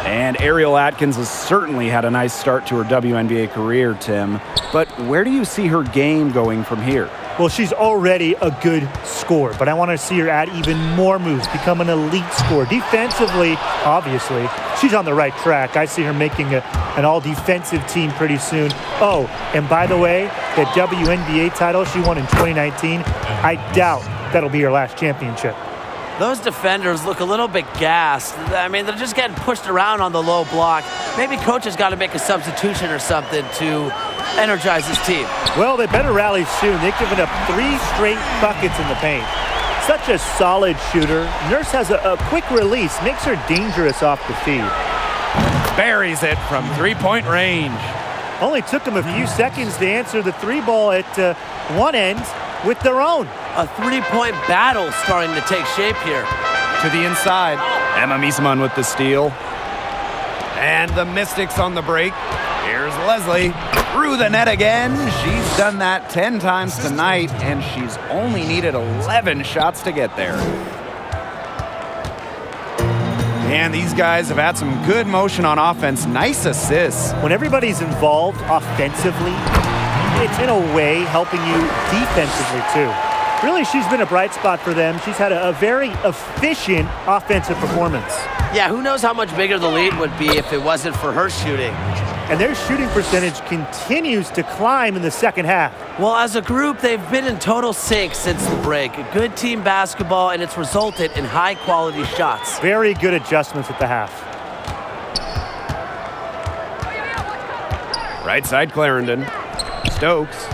And Ariel Atkins has certainly had a nice start to her WNBA career, Tim. But where do you see her game going from here? Well, she's already a good scorer, but I want to see her add even more moves, become an elite scorer. Defensively, obviously, she's on the right track. I see her making an all-defensive team pretty soon. Oh, and by the way, the WNBA title she won in 2019, I doubt that'll be her last championship. Those defenders look a little bit gassed. I mean, they're just getting pushed around on the low block. Maybe coach has got to make a substitution or something to energize his team. Well, they better rally soon. They've given up 3 straight buckets in the paint. Such a solid shooter. Nurse has a quick release, makes her dangerous off the feed. Buries it from 3-point range. Only took them a few seconds to answer the 3 ball at one end with their own. A 3-point battle starting to take shape here. To the inside. Emma Miesemann with the steal. And the Mystics on the break. Here's Leslie. Through the net again. She's done that 10 times tonight, and she's only needed 11 shots to get there. And these guys have had some good motion on offense. Nice assists. When everybody's involved offensively, it's in a way helping you defensively too. Really, she's been a bright spot for them. She's had a very efficient offensive performance. Yeah, who knows how much bigger the lead would be if it wasn't for her shooting. And their shooting percentage continues to climb in the second half. Well, as a group, they've been in total sync since the break. Good team basketball, and it's resulted in high-quality shots. Very good adjustments at the half. Right side, Clarendon. Stokes.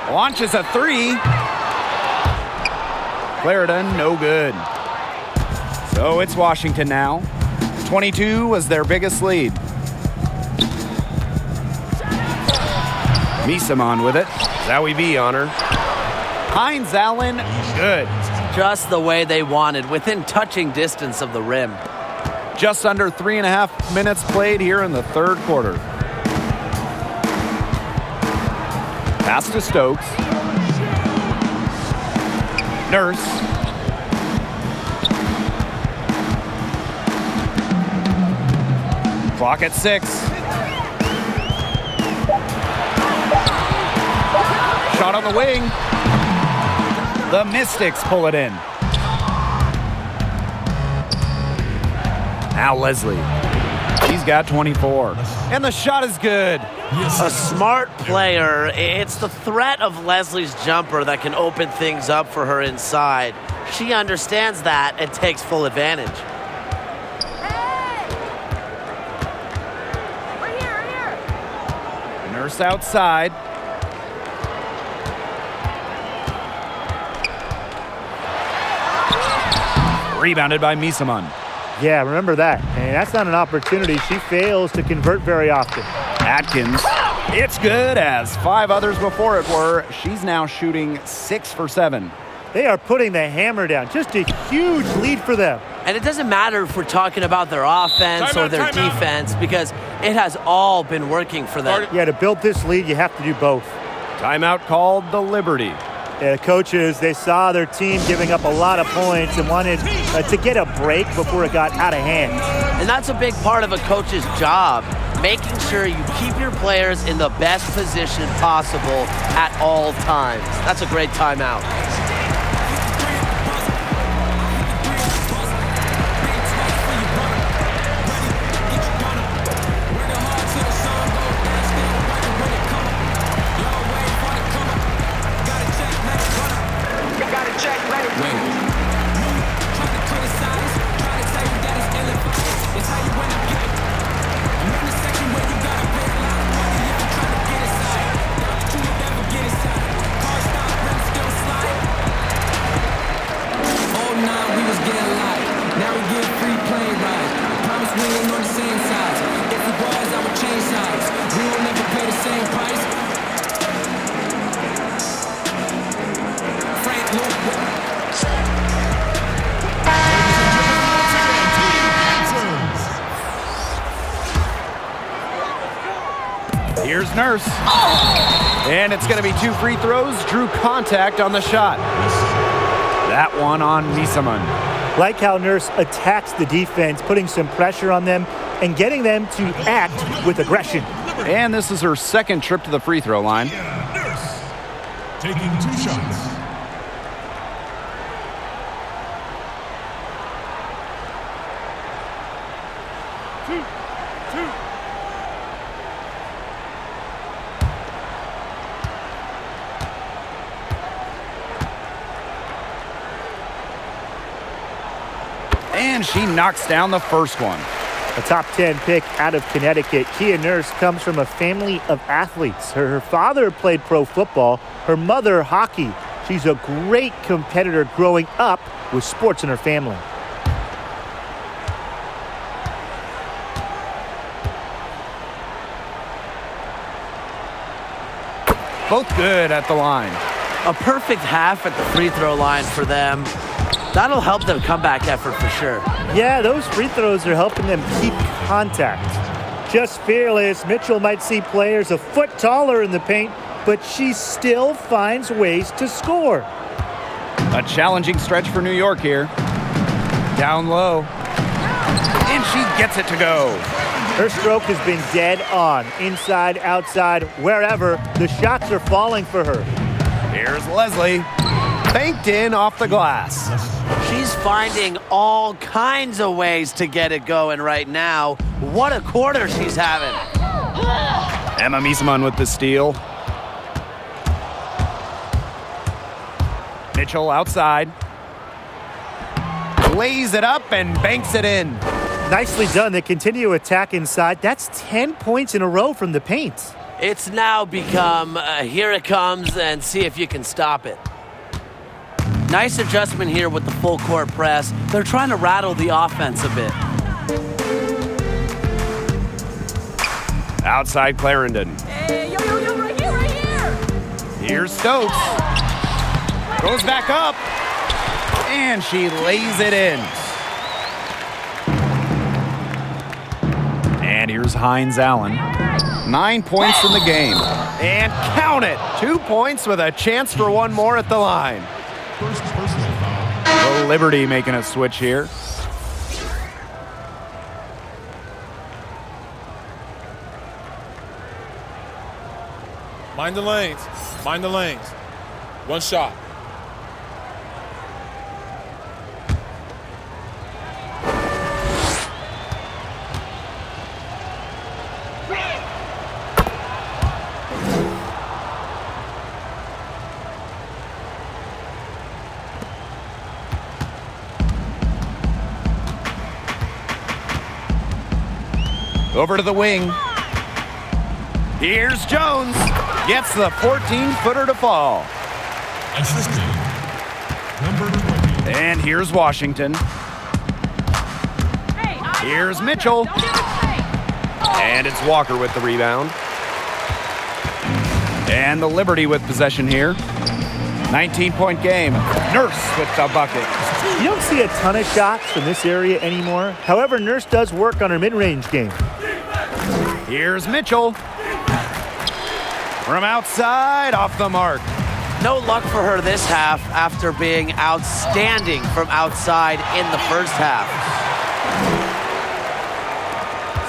Launches a 3. Clarendon, no good. So it's Washington now. 22 was their biggest lead. Miesemann with it. Zowie B on her. Hines Allen, good. Just the way they wanted, within touching distance of the rim. Just under 3.5 minutes played here in the third quarter. Pass to Stokes. Nurse. Clock at 6. Shot on the wing. The Mystics pull it in. Now Leslie. She's got 24. And the shot is good. A smart player. It's the threat of Leslie's jumper that can open things up for her inside. She understands that and takes full advantage. Nurse outside. Rebounded by Miesemann. Yeah, remember that. And that's not an opportunity she fails to convert very often. Atkins. It's good, as 5 others before it were. She's now shooting 6 for 7. They are putting the hammer down. Just a huge lead for them. And it doesn't matter if we're talking about their offense or their defense, because it has all been working for them. Yeah, to build this lead, you have to do both. Timeout called the Liberty. Yeah, coaches, they saw their team giving up a lot of points and wanted to get a break before it got out of hand. And that's a big part of a coach's job, making sure you keep your players in the best position possible at all times. That's a great timeout. Here's Nurse. And it's going to be 2 free throws. Drew contact on the shot. That one on Misaman. Like how Nurse attacks the defense, putting some pressure on them and getting them to act with aggression. And this is her second trip to the free throw line. Nurse taking 2 shots. And she knocks down the first one. A top 10 pick out of Connecticut, Kia Nurse comes from a family of athletes. Her father played pro football, her mother hockey. She's a great competitor growing up with sports in her family. Both good at the line. A perfect half at the free throw line for them. That'll help them comeback effort for sure. Yeah, those free throws are helping them keep contact. Just fearless, Mitchell might see players a foot taller in the paint, but she still finds ways to score. A challenging stretch for New York here. Down low. And she gets it to go. Her stroke has been dead on. Inside, outside, wherever, the shots are falling for her. Here's Leslie. Banked in off the glass. She's finding all kinds of ways to get it going right now. What a quarter she's having. Emma Misaman with the steal. Mitchell outside. Lays it up and banks it in. Nicely done. They continue to attack inside. That's 10 points in a row from the paint. It's now become, here it comes, and see if you can stop it. Nice adjustment here with the full court press. They're trying to rattle the offense a bit. Outside Clarendon. Hey, yo, right here. Here's Stokes. Goes back up. And she lays it in. And here's Hines Allen. 9 points in the game. And count it. 2 points with a chance for one more at the line. First personal foul. The Liberty making a switch here. Mind the lanes. Mind the lanes. One shot. Over to the wing. Here's Jones. Gets the 14-footer to fall. Assisting number 20. And here's Washington. Here's Mitchell. And it's Walker with the rebound. And the Liberty with possession here. 19-point game. Nurse with the bucket. You don't see a ton of shots from this area anymore. However, Nurse does work on her mid-range game. Here's Mitchell. From outside, off the mark. No luck for her this half after being outstanding from outside in the first half.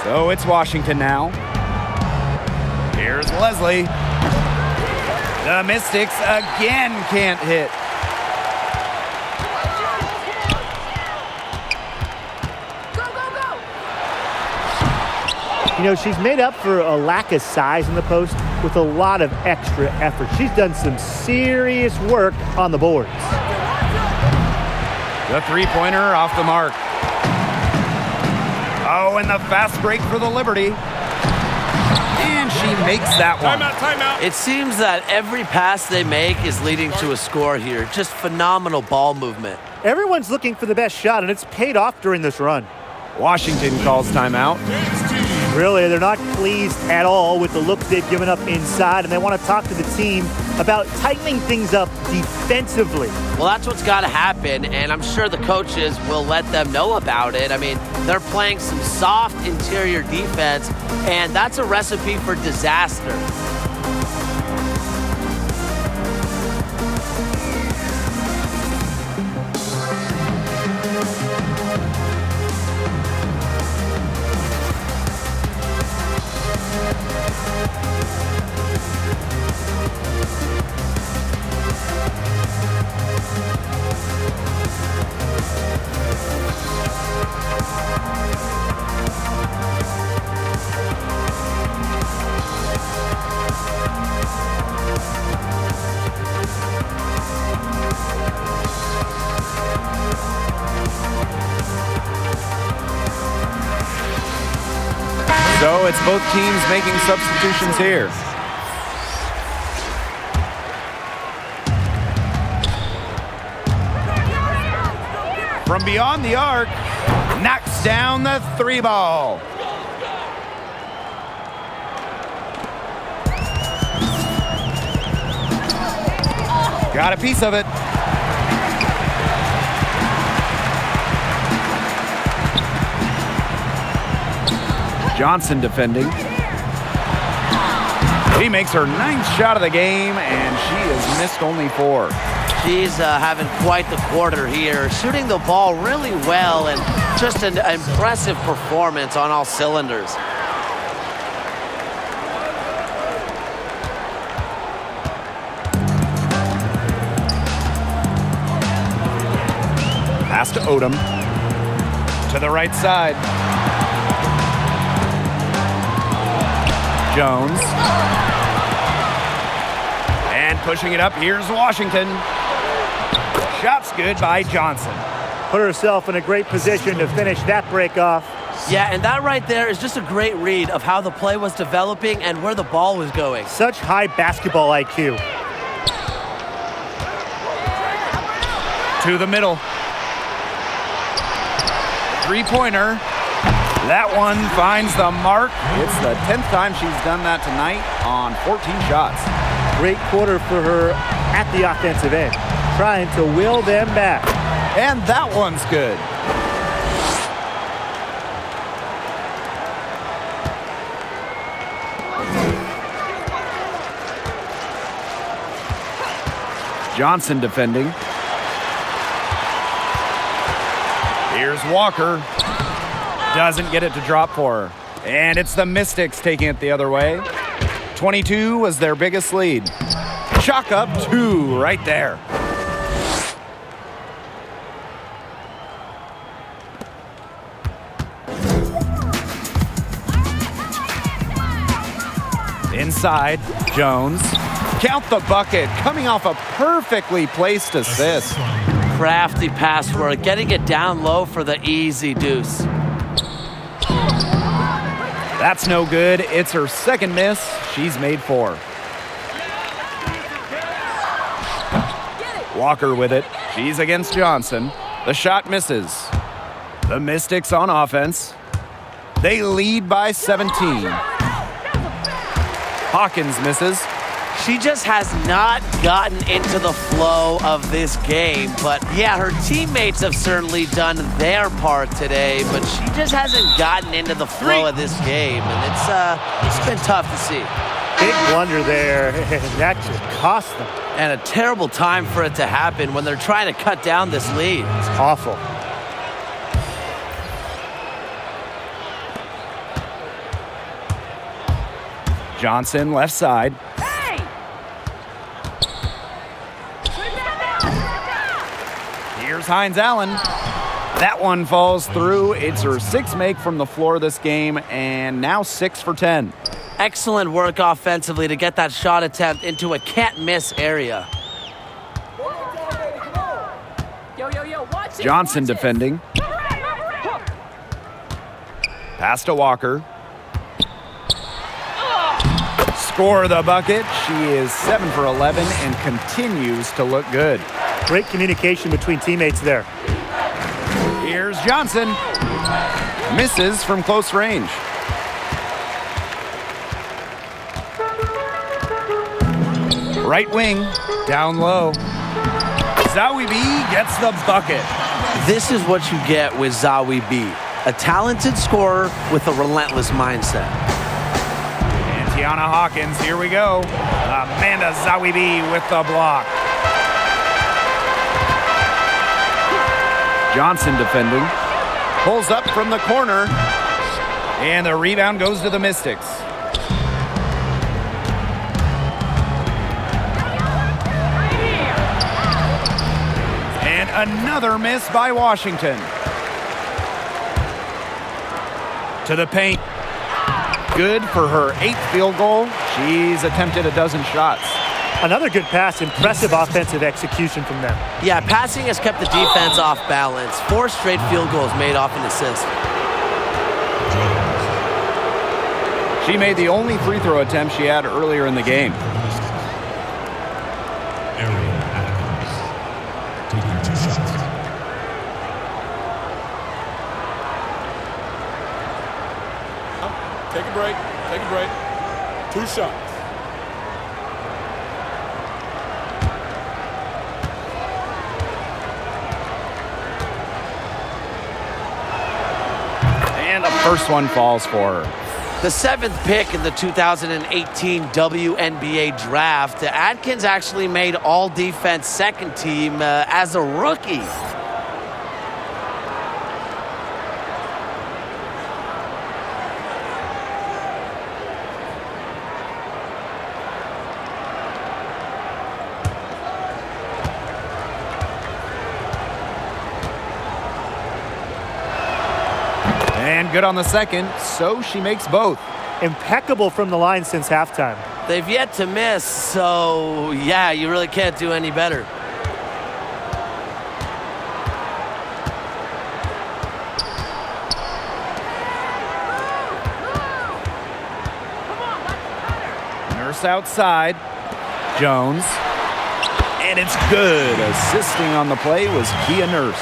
So it's Washington now. Here's Leslie. The Mystics again can't hit. You know, she's made up for a lack of size in the post with a lot of extra effort. She's done some serious work on the boards. The three-pointer off the mark. Oh, and the fast break for the Liberty. And she makes that one. Timeout. It seems that every pass they make is leading to a score here. Just phenomenal ball movement. Everyone's looking for the best shot, and it's paid off during this run. Washington calls timeout. Really, they're not pleased at all with the looks they've given up inside, and they want to talk to the team about tightening things up defensively. Well, that's what's got to happen, and I'm sure the coaches will let them know about it. I mean, they're playing some soft interior defense, and that's a recipe for disaster. So it's both teams making substitutions here. From beyond the arc, knocks down the three ball. Got a piece of it. Johnson defending. He makes her 9th shot of the game, and she has missed only 4. She's having quite the quarter here, shooting the ball really well, and just an impressive performance on all cylinders. Pass to Odom. To the right side. Jones. And pushing it up, here's Washington. Shot's good by Johnson. Put herself in a great position to finish that break off. Yeah, and that right there is just a great read of how the play was developing and where the ball was going. Such high basketball IQ. To the middle. Three-pointer. That one finds the mark. It's the 10th time she's done that tonight on 14 shots. Great quarter for her at the offensive end, trying to will them back. And that one's good. Johnson defending. Here's Walker. Doesn't get it to drop for her. And it's the Mystics taking it the other way. 22 was their biggest lead. Chalk up 2 right there. Inside, Jones. Count the bucket, coming off a perfectly placed assist. Crafty pass work, getting it down low for the easy deuce. That's no good. It's her second miss. She's made 4. Walker with it. She's against Johnson. The shot misses. The Mystics on offense. They lead by 17. Hawkins misses. She just has not gotten into the flow of this game. But yeah, her teammates have certainly done their part today, but she just hasn't gotten into the flow of this game. And it's been tough to see. Big blunder there, and that should cost them. And a terrible time for it to happen when they're trying to cut down this lead. It's awful. Johnson, left side. Hey! Here's Hines Allen. That one falls through. It's her sixth make from the floor this game, and now 6 for 10. Excellent work offensively to get that shot attempt into a can't-miss area. Yo, watch it. Johnson watch it. defending. Pass to Walker. Score the bucket. She is 7 for 11 and continues to look good. Great communication between teammates there. Here's Johnson. Misses from close range. Right wing, down low. Zawi B gets the bucket. This is what you get with Zawi B, a talented scorer with a relentless mindset. And Tiana Hawkins, here we go. Amanda Zawi B with the block. Johnson defending. Pulls up from the corner. And the rebound goes to the Mystics. And another miss by Washington. To the paint. Good for her 8th field goal. She's attempted a dozen shots. Another good pass, impressive offensive execution from them. Yeah, passing has kept the defense off balance. 4 straight field goals made off an assist. She made the only free throw attempt she had earlier in the game. Ariel Adams taking 2 shots. Take a break. Take a break. 2 shots. And the first one falls for her. The 7th pick in the 2018 WNBA draft, Adkins actually made all-defense second team as a rookie. And good on the second, so she makes both. Impeccable from the line since halftime. They've yet to miss, so yeah, you really can't do any better. Nurse outside. Jones. And it's good. Assisting on the play was Kia Nurse.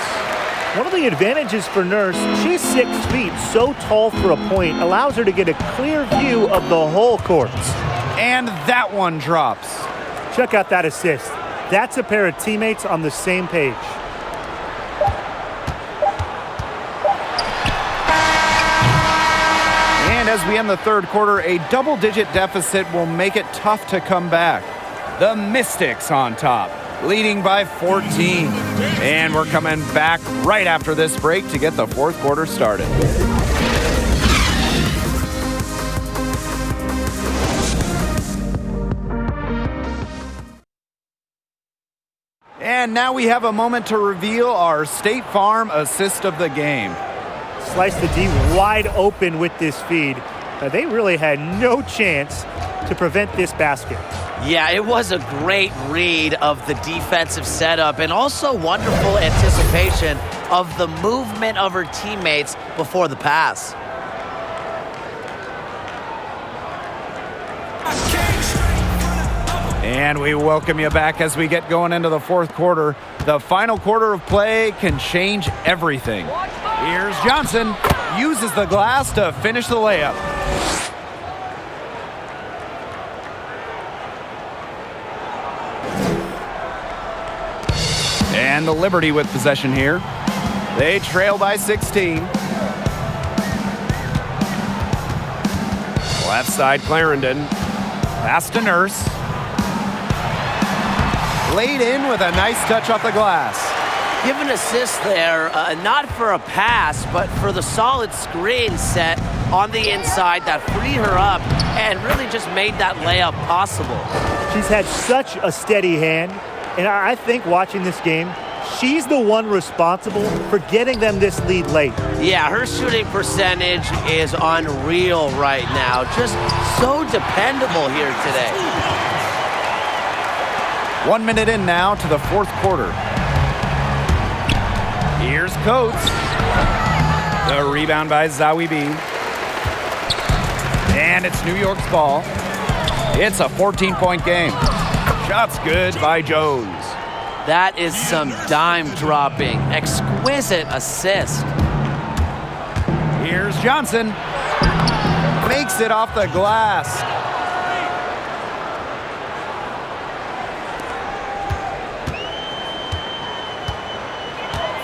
One of the advantages for Nurse, she's 6 feet, so tall for a point, allows her to get a clear view of the whole court. And that one drops. Check out that assist. That's a pair of teammates on the same page. And as we end the third quarter, a double-digit deficit will make it tough to come back. The Mystics on top, leading by 14. And we're coming back right after this break to get the fourth quarter started. And now we have a moment to reveal our State Farm assist of the game. Slice the D wide open with this feed. They really had no chance to prevent this basket. Yeah, it was a great read of the defensive setup and also wonderful anticipation of the movement of her teammates before the pass. And we welcome you back as we get going into the fourth quarter. The final quarter of play can change everything. Here's Johnson, uses the glass to finish the layup. And the Liberty with possession here. They trail by 16. Left side, Clarendon. Pass to Nurse. Laid in with a nice touch off the glass. Give an assist there, not for a pass, but for the solid screen set on the inside that freed her up and really just made that layup possible. She's had such a steady hand, and I think watching this game, she's the one responsible for getting them this lead late. Yeah, her shooting percentage is unreal right now. Just so dependable here today. 1 minute in now to the fourth quarter. Here's Coates. The rebound by Zawi B. And it's New York's ball. It's a 14-point game. Shots good by Jones. That is some dime dropping. Exquisite assist. Here's Johnson. Makes it off the glass.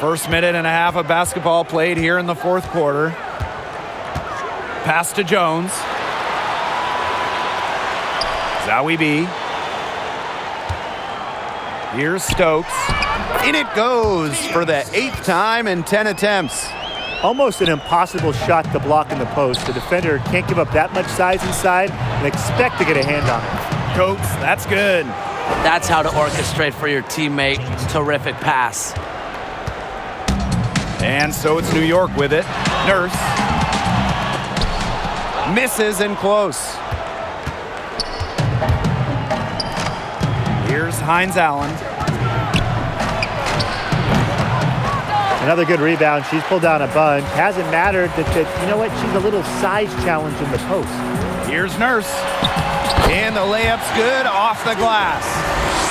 First minute and a half of basketball played here in the fourth quarter. Pass to Jones. Zawi B. Here's Stokes. In it goes for the 8th time in 10 attempts. Almost an impossible shot to block in the post. The defender can't give up that much size inside and expect to get a hand on it. Coates, that's good. That's how to orchestrate for your teammate. Terrific pass. And so it's New York with it. Nurse. Misses and close. Here's Hines Allen. Another good rebound. She's pulled down a bunch. Hasn't mattered that you know what? She's a little size challenge in the post. Here's Nurse. And the layup's good off the glass.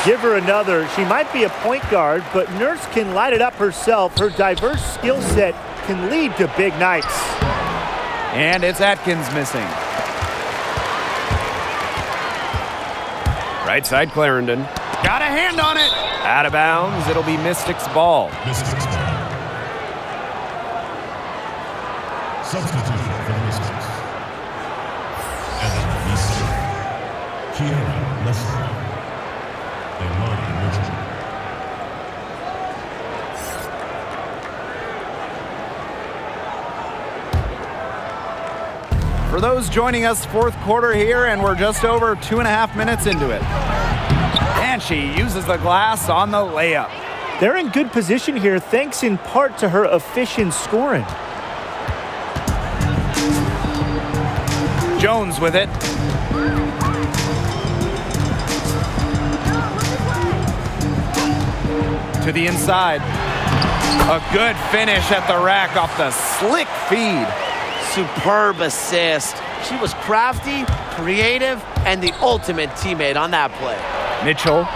Give her another. She might be a point guard, but Nurse can light it up herself. Her diverse skill set can lead to big nights. And it's Atkins missing. Right side Clarendon. Got a hand on it. Out of bounds. It'll be Mystics ball. Mystics ball. Substitution for the Mystics. Ellenton, Kiara, Leslie. For those joining us, fourth quarter here, and we're just over 2.5 minutes into it. And she uses the glass on the layup. They're in good position here, thanks in part to her efficient scoring. Jones with it. To the inside. A good finish at the rack off the slick feed. Superb assist. She was crafty, creative, and the ultimate teammate on that play. Mitchell.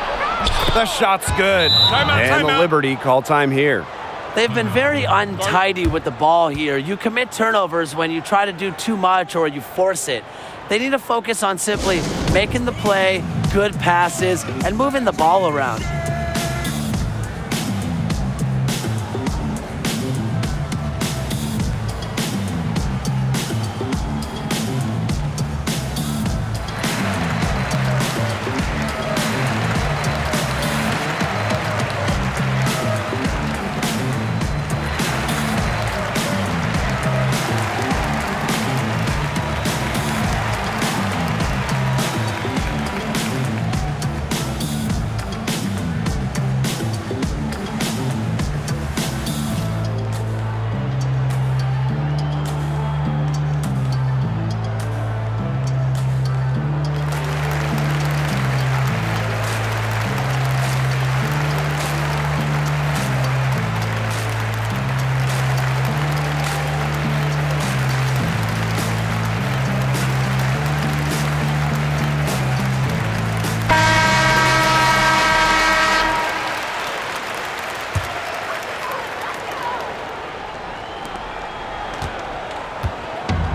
The shot's good. And the Liberty call time here. They've been very untidy with the ball here. You commit turnovers when you try to do too much or you force it. They need to focus on simply making the play, good passes, and moving the ball around.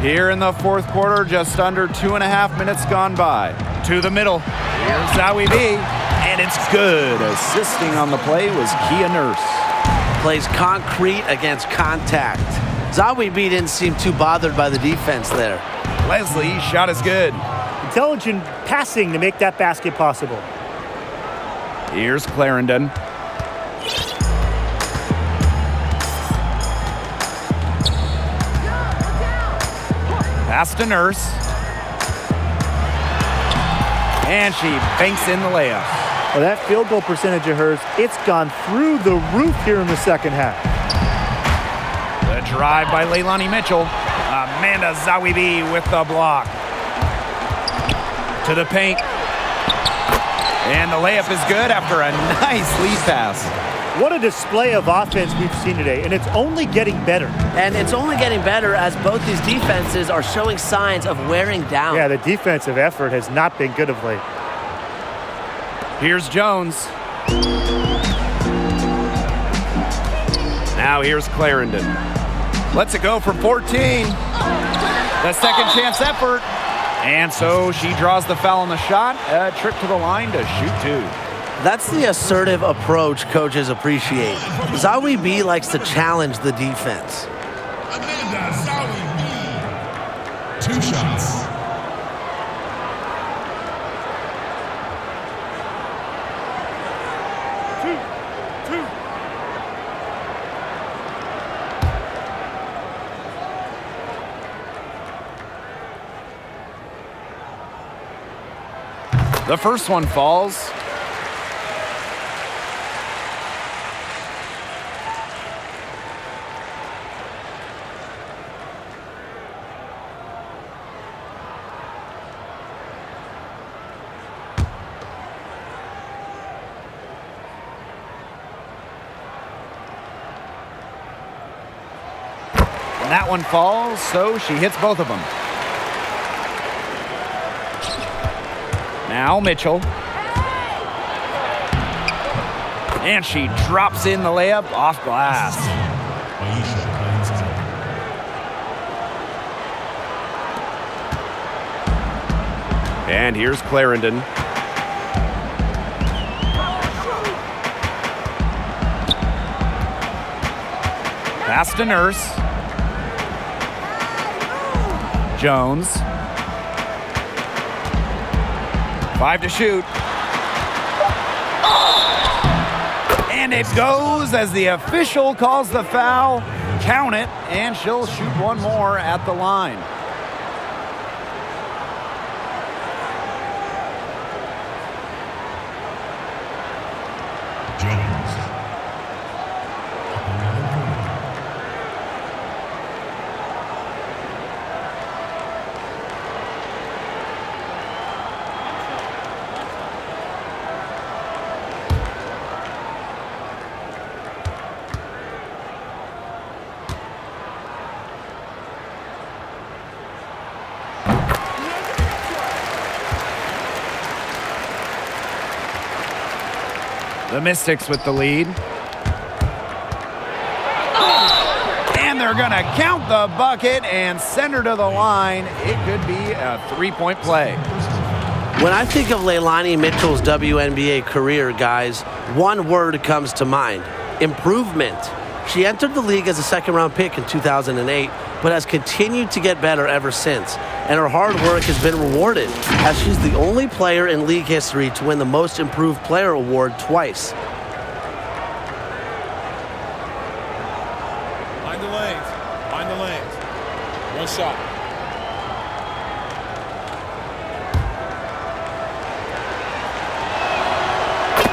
Here in the fourth quarter, just under 2.5 minutes gone by. To the middle. Here's Zawi B. And it's good. Assisting on the play was Kia Nurse. Plays concrete against contact. Zawi B didn't seem too bothered by the defense there. Leslie, shot is good. Intelligent passing to make that basket possible. Here's Clarendon. Pass to Nurse. And she banks in the layup. Well, that field goal percentage of hers, it's gone through the roof here in the second half. The drive by Leilani Mitchell. Amanda Zawibi with the block. To the paint. And the layup is good after a nice lead pass. What a display of offense we've seen today, and it's only getting better. And it's only getting better as both these defenses are showing signs of wearing down. Yeah, the defensive effort has not been good of late. Here's Jones. Now here's Clarendon. Lets it go from 14. The second chance effort. And so she draws the foul on the shot. A trip to the line to shoot 2. That's the assertive approach coaches appreciate. Zawi B likes to challenge the defense. Amanda Zawi B. 2 shots. The first one falls. And that one falls, so she hits both of them. Now Mitchell. And she drops in the layup off glass. And here's Clarendon. Pass to Nurse. Jones. 5 to shoot. And it goes as the official calls the foul. Count it, and she'll shoot one more at the line. The Mystics with the lead. And they're going to count the bucket and send her to the line. It could be a 3-point play. When I think of Leilani Mitchell's WNBA career, guys, one word comes to mind: improvement. She entered the league as a second-round pick in 2008, but has continued to get better ever since. And her hard work has been rewarded, as she's the only player in league history to win the Most Improved Player award twice. Find the lanes. Find the lanes. One shot.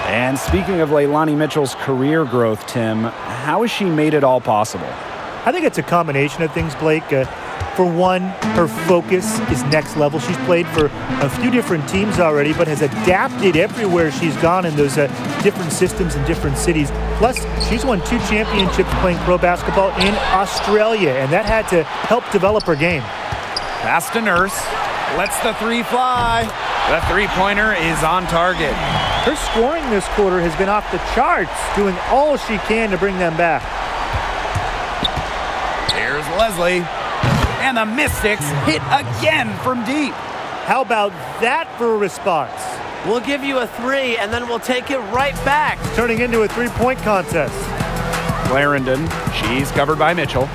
And speaking of Leilani Mitchell's career growth, Tim, how has she made it all possible? I think it's a combination of things, Blake. For one, her focus is next level. She's played for a few different teams already, but has adapted everywhere she's gone in those different systems in different cities. Plus, she's won 2 championships playing pro basketball in Australia, and that had to help develop her game. Pass to Nurse. Lets the 3 fly. The 3-pointer is on target. Her scoring this quarter has been off the charts, doing all she can to bring them back. Here's Leslie. And the Mystics hit again from deep. How about that for a response? We'll give you a 3, and then we'll take it right back. Turning into a 3-point contest. Clarendon, she's covered by Mitchell.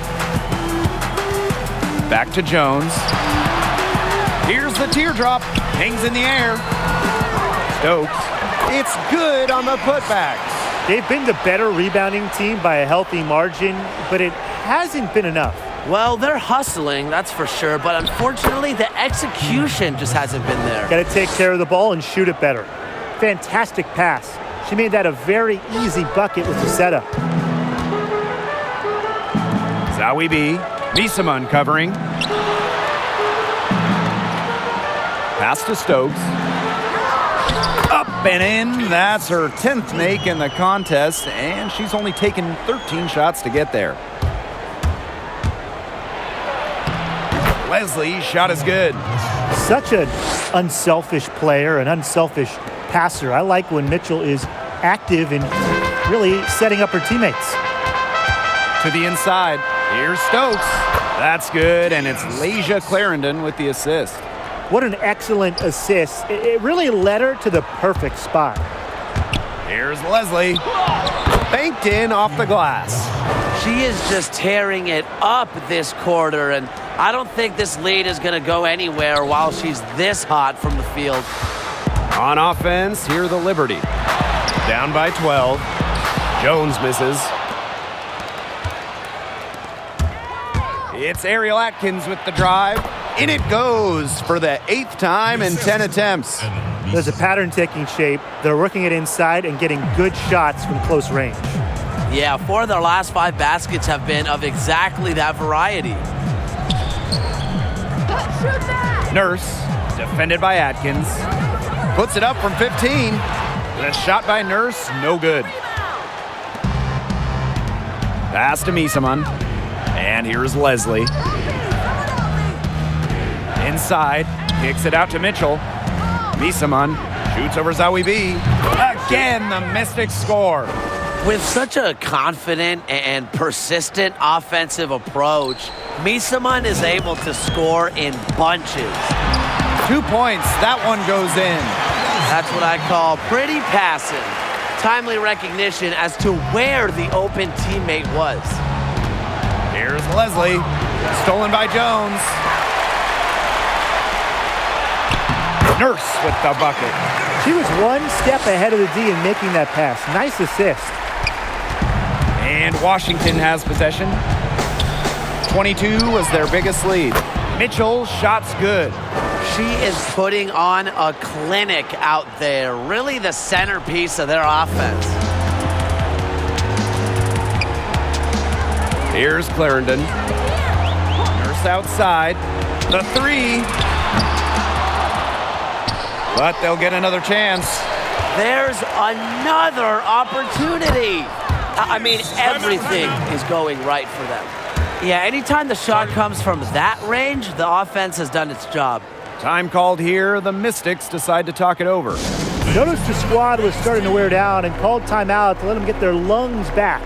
Back to Jones. Here's the teardrop. Hangs in the air. Stokes. It's good on the putbacks. They've been the better rebounding team by a healthy margin, but it hasn't been enough. Well, they're hustling, that's for sure, but unfortunately, the execution just hasn't been there. Got to take care of the ball and shoot it better. Fantastic pass. She made that a very easy bucket with the setup. Zowie B. Misaman covering. Pass to Stokes. Up and in. That's her 10th make in the contest, and she's only taken 13 shots to get there. Leslie's shot is good. Such an unselfish player, an unselfish passer. I like when Mitchell is active and really setting up her teammates. To the inside. Here's Stokes. That's good, and it's Lasia Clarendon with the assist. What an excellent assist. It really led her to the perfect spot. Here's Leslie. Banked in off the glass. She is just tearing it up this quarter, and I don't think this lead is going to go anywhere while she's this hot from the field. On offense, here the Liberty. Down by 12. Jones misses. It's Ariel Atkins with the drive. In it goes for the 8th time in 10 attempts. There's a pattern taking shape. They're working it inside and getting good shots from close range. Yeah, 4 of their last 5 baskets have been of exactly that variety. Nurse, defended by Atkins. Puts it up from 15. The shot by Nurse, no good. Pass to Misaman. And here's Leslie. Inside, kicks it out to Mitchell. Misaman shoots over Zowie B. Again, the Mystics score. With such a confident and persistent offensive approach, Misaman is able to score in bunches. 2 points, that one goes in. That's what I call pretty passive. Timely recognition as to where the open teammate was. Here's Leslie, stolen by Jones. Nurse with the bucket. She was one step ahead of the D in making that pass. Nice assist. And Washington has possession. 22 was their biggest lead. Mitchell, shots good. She is putting on a clinic out there, really the centerpiece of their offense. Here's Clarendon. Nurse outside. The 3. But they'll get another chance. There's another opportunity. I mean, everything is going right for them. Yeah, anytime the shot comes from that range, the offense has done its job. Time called here. The Mystics decide to talk it over. Notice the squad was starting to wear down and called timeout to let them get their lungs back.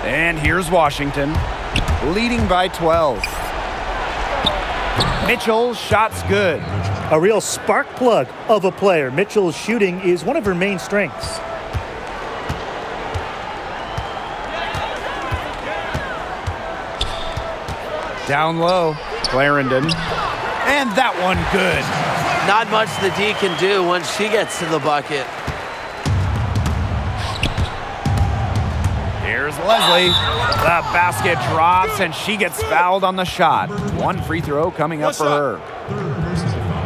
And here's Washington, leading by 12. Mitchell, shots good. A real spark plug of a player. Mitchell's shooting is one of her main strengths. Down low, Clarendon. And that one good. Not much the D can do once she gets to the bucket. Here's Leslie. The basket drops, and she gets fouled on the shot. One free throw coming up for her. Third personal foul.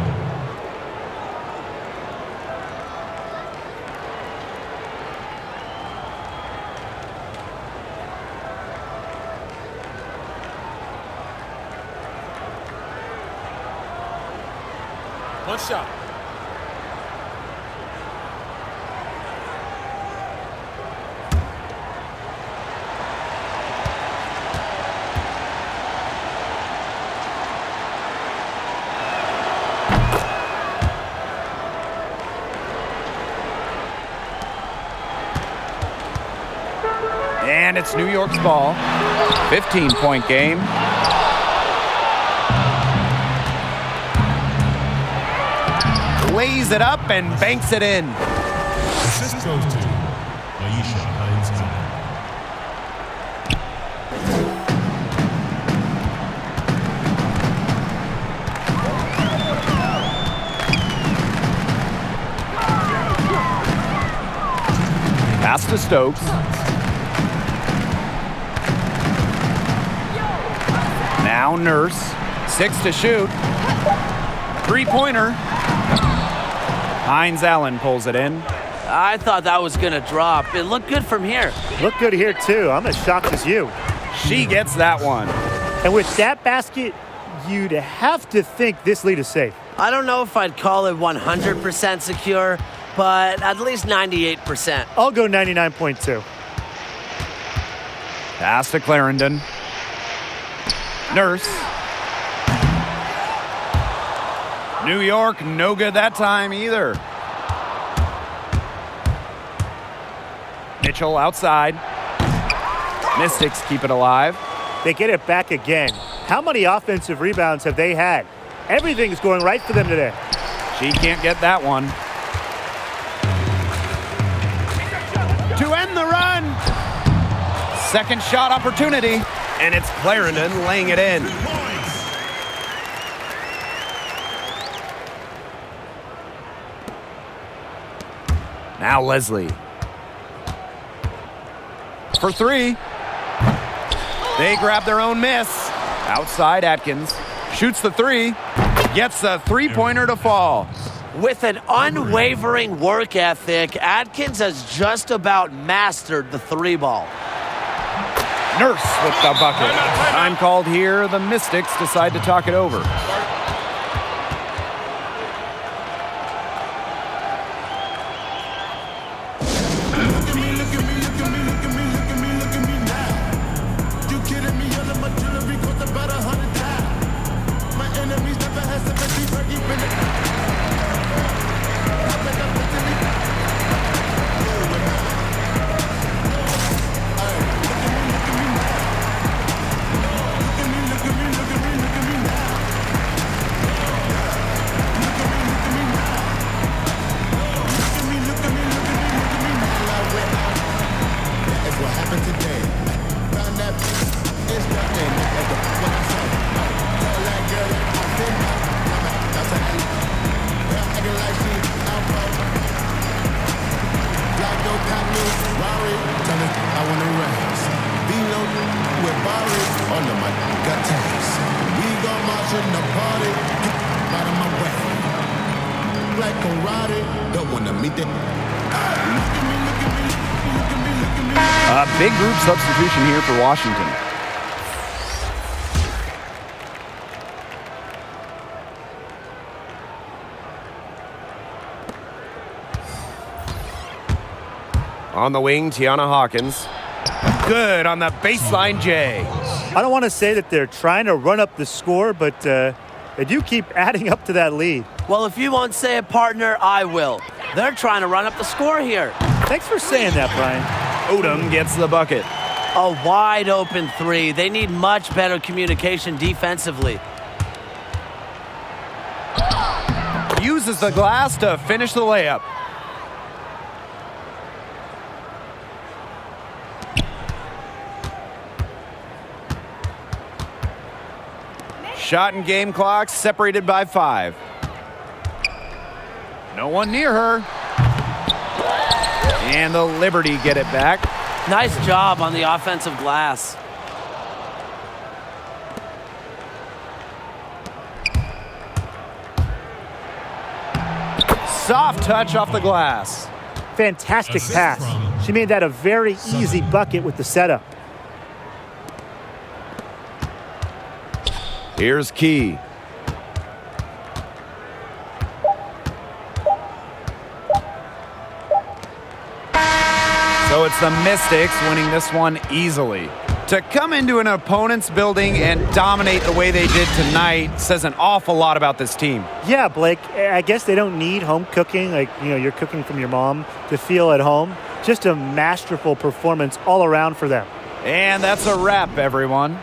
One shot. And it's New York's ball. 15-point game. Lays it up and banks it in. Assist goes to Aisha Hines-Allen. Pass to Stokes. Now Nurse. 6 to shoot. Three-pointer. Hines-Allen pulls it in. I thought that was going to drop. It looked good from here. Look good here, too. I'm as shocked as you. She gets that one. And with that basket, you'd have to think this lead is safe. I don't know if I'd call it 100% secure, but at least 98%. I'll go 99.2. Pass to Clarendon. Nurse. New York, no good that time either. Mitchell outside. Mystics keep it alive. They get it back again. How many offensive rebounds have they had? Everything's going right for them today. She can't get that one. To end the run. Second shot opportunity. And it's Clarendon laying it in. Now Leslie. For three. They grab their own miss. Outside Atkins. Shoots the three. Gets the three-pointer to fall. With an unwavering work ethic, Atkins has just about mastered the three ball. Nurse with the bucket. Time called here. The Mystics decide to talk it over. A big group substitution here for Washington. On the wing, Tiana Hawkins. Good on the baseline, Jay. I don't want to say that they're trying to run up the score, but they do keep adding up to that lead. Well, if you won't say it, partner, I will. They're trying to run up the score here. Thanks for saying that, Brian. Odom gets the bucket. A wide open three. They need much better communication defensively. Uses the glass to finish the layup. Shot and game clock separated by 5. No one near her. And the Liberty get it back. Nice job on the offensive glass. Soft touch off the glass. Fantastic Assist pass. from She made that a very easy bucket with the setup. Here's Key. So it's the Mystics winning this one easily. To come into an opponent's building and dominate the way they did tonight says an awful lot about this team. Yeah, Blake, I guess they don't need home cooking, like, you're cooking from your mom, to feel at home. Just a masterful performance all around for them. And that's a wrap, everyone.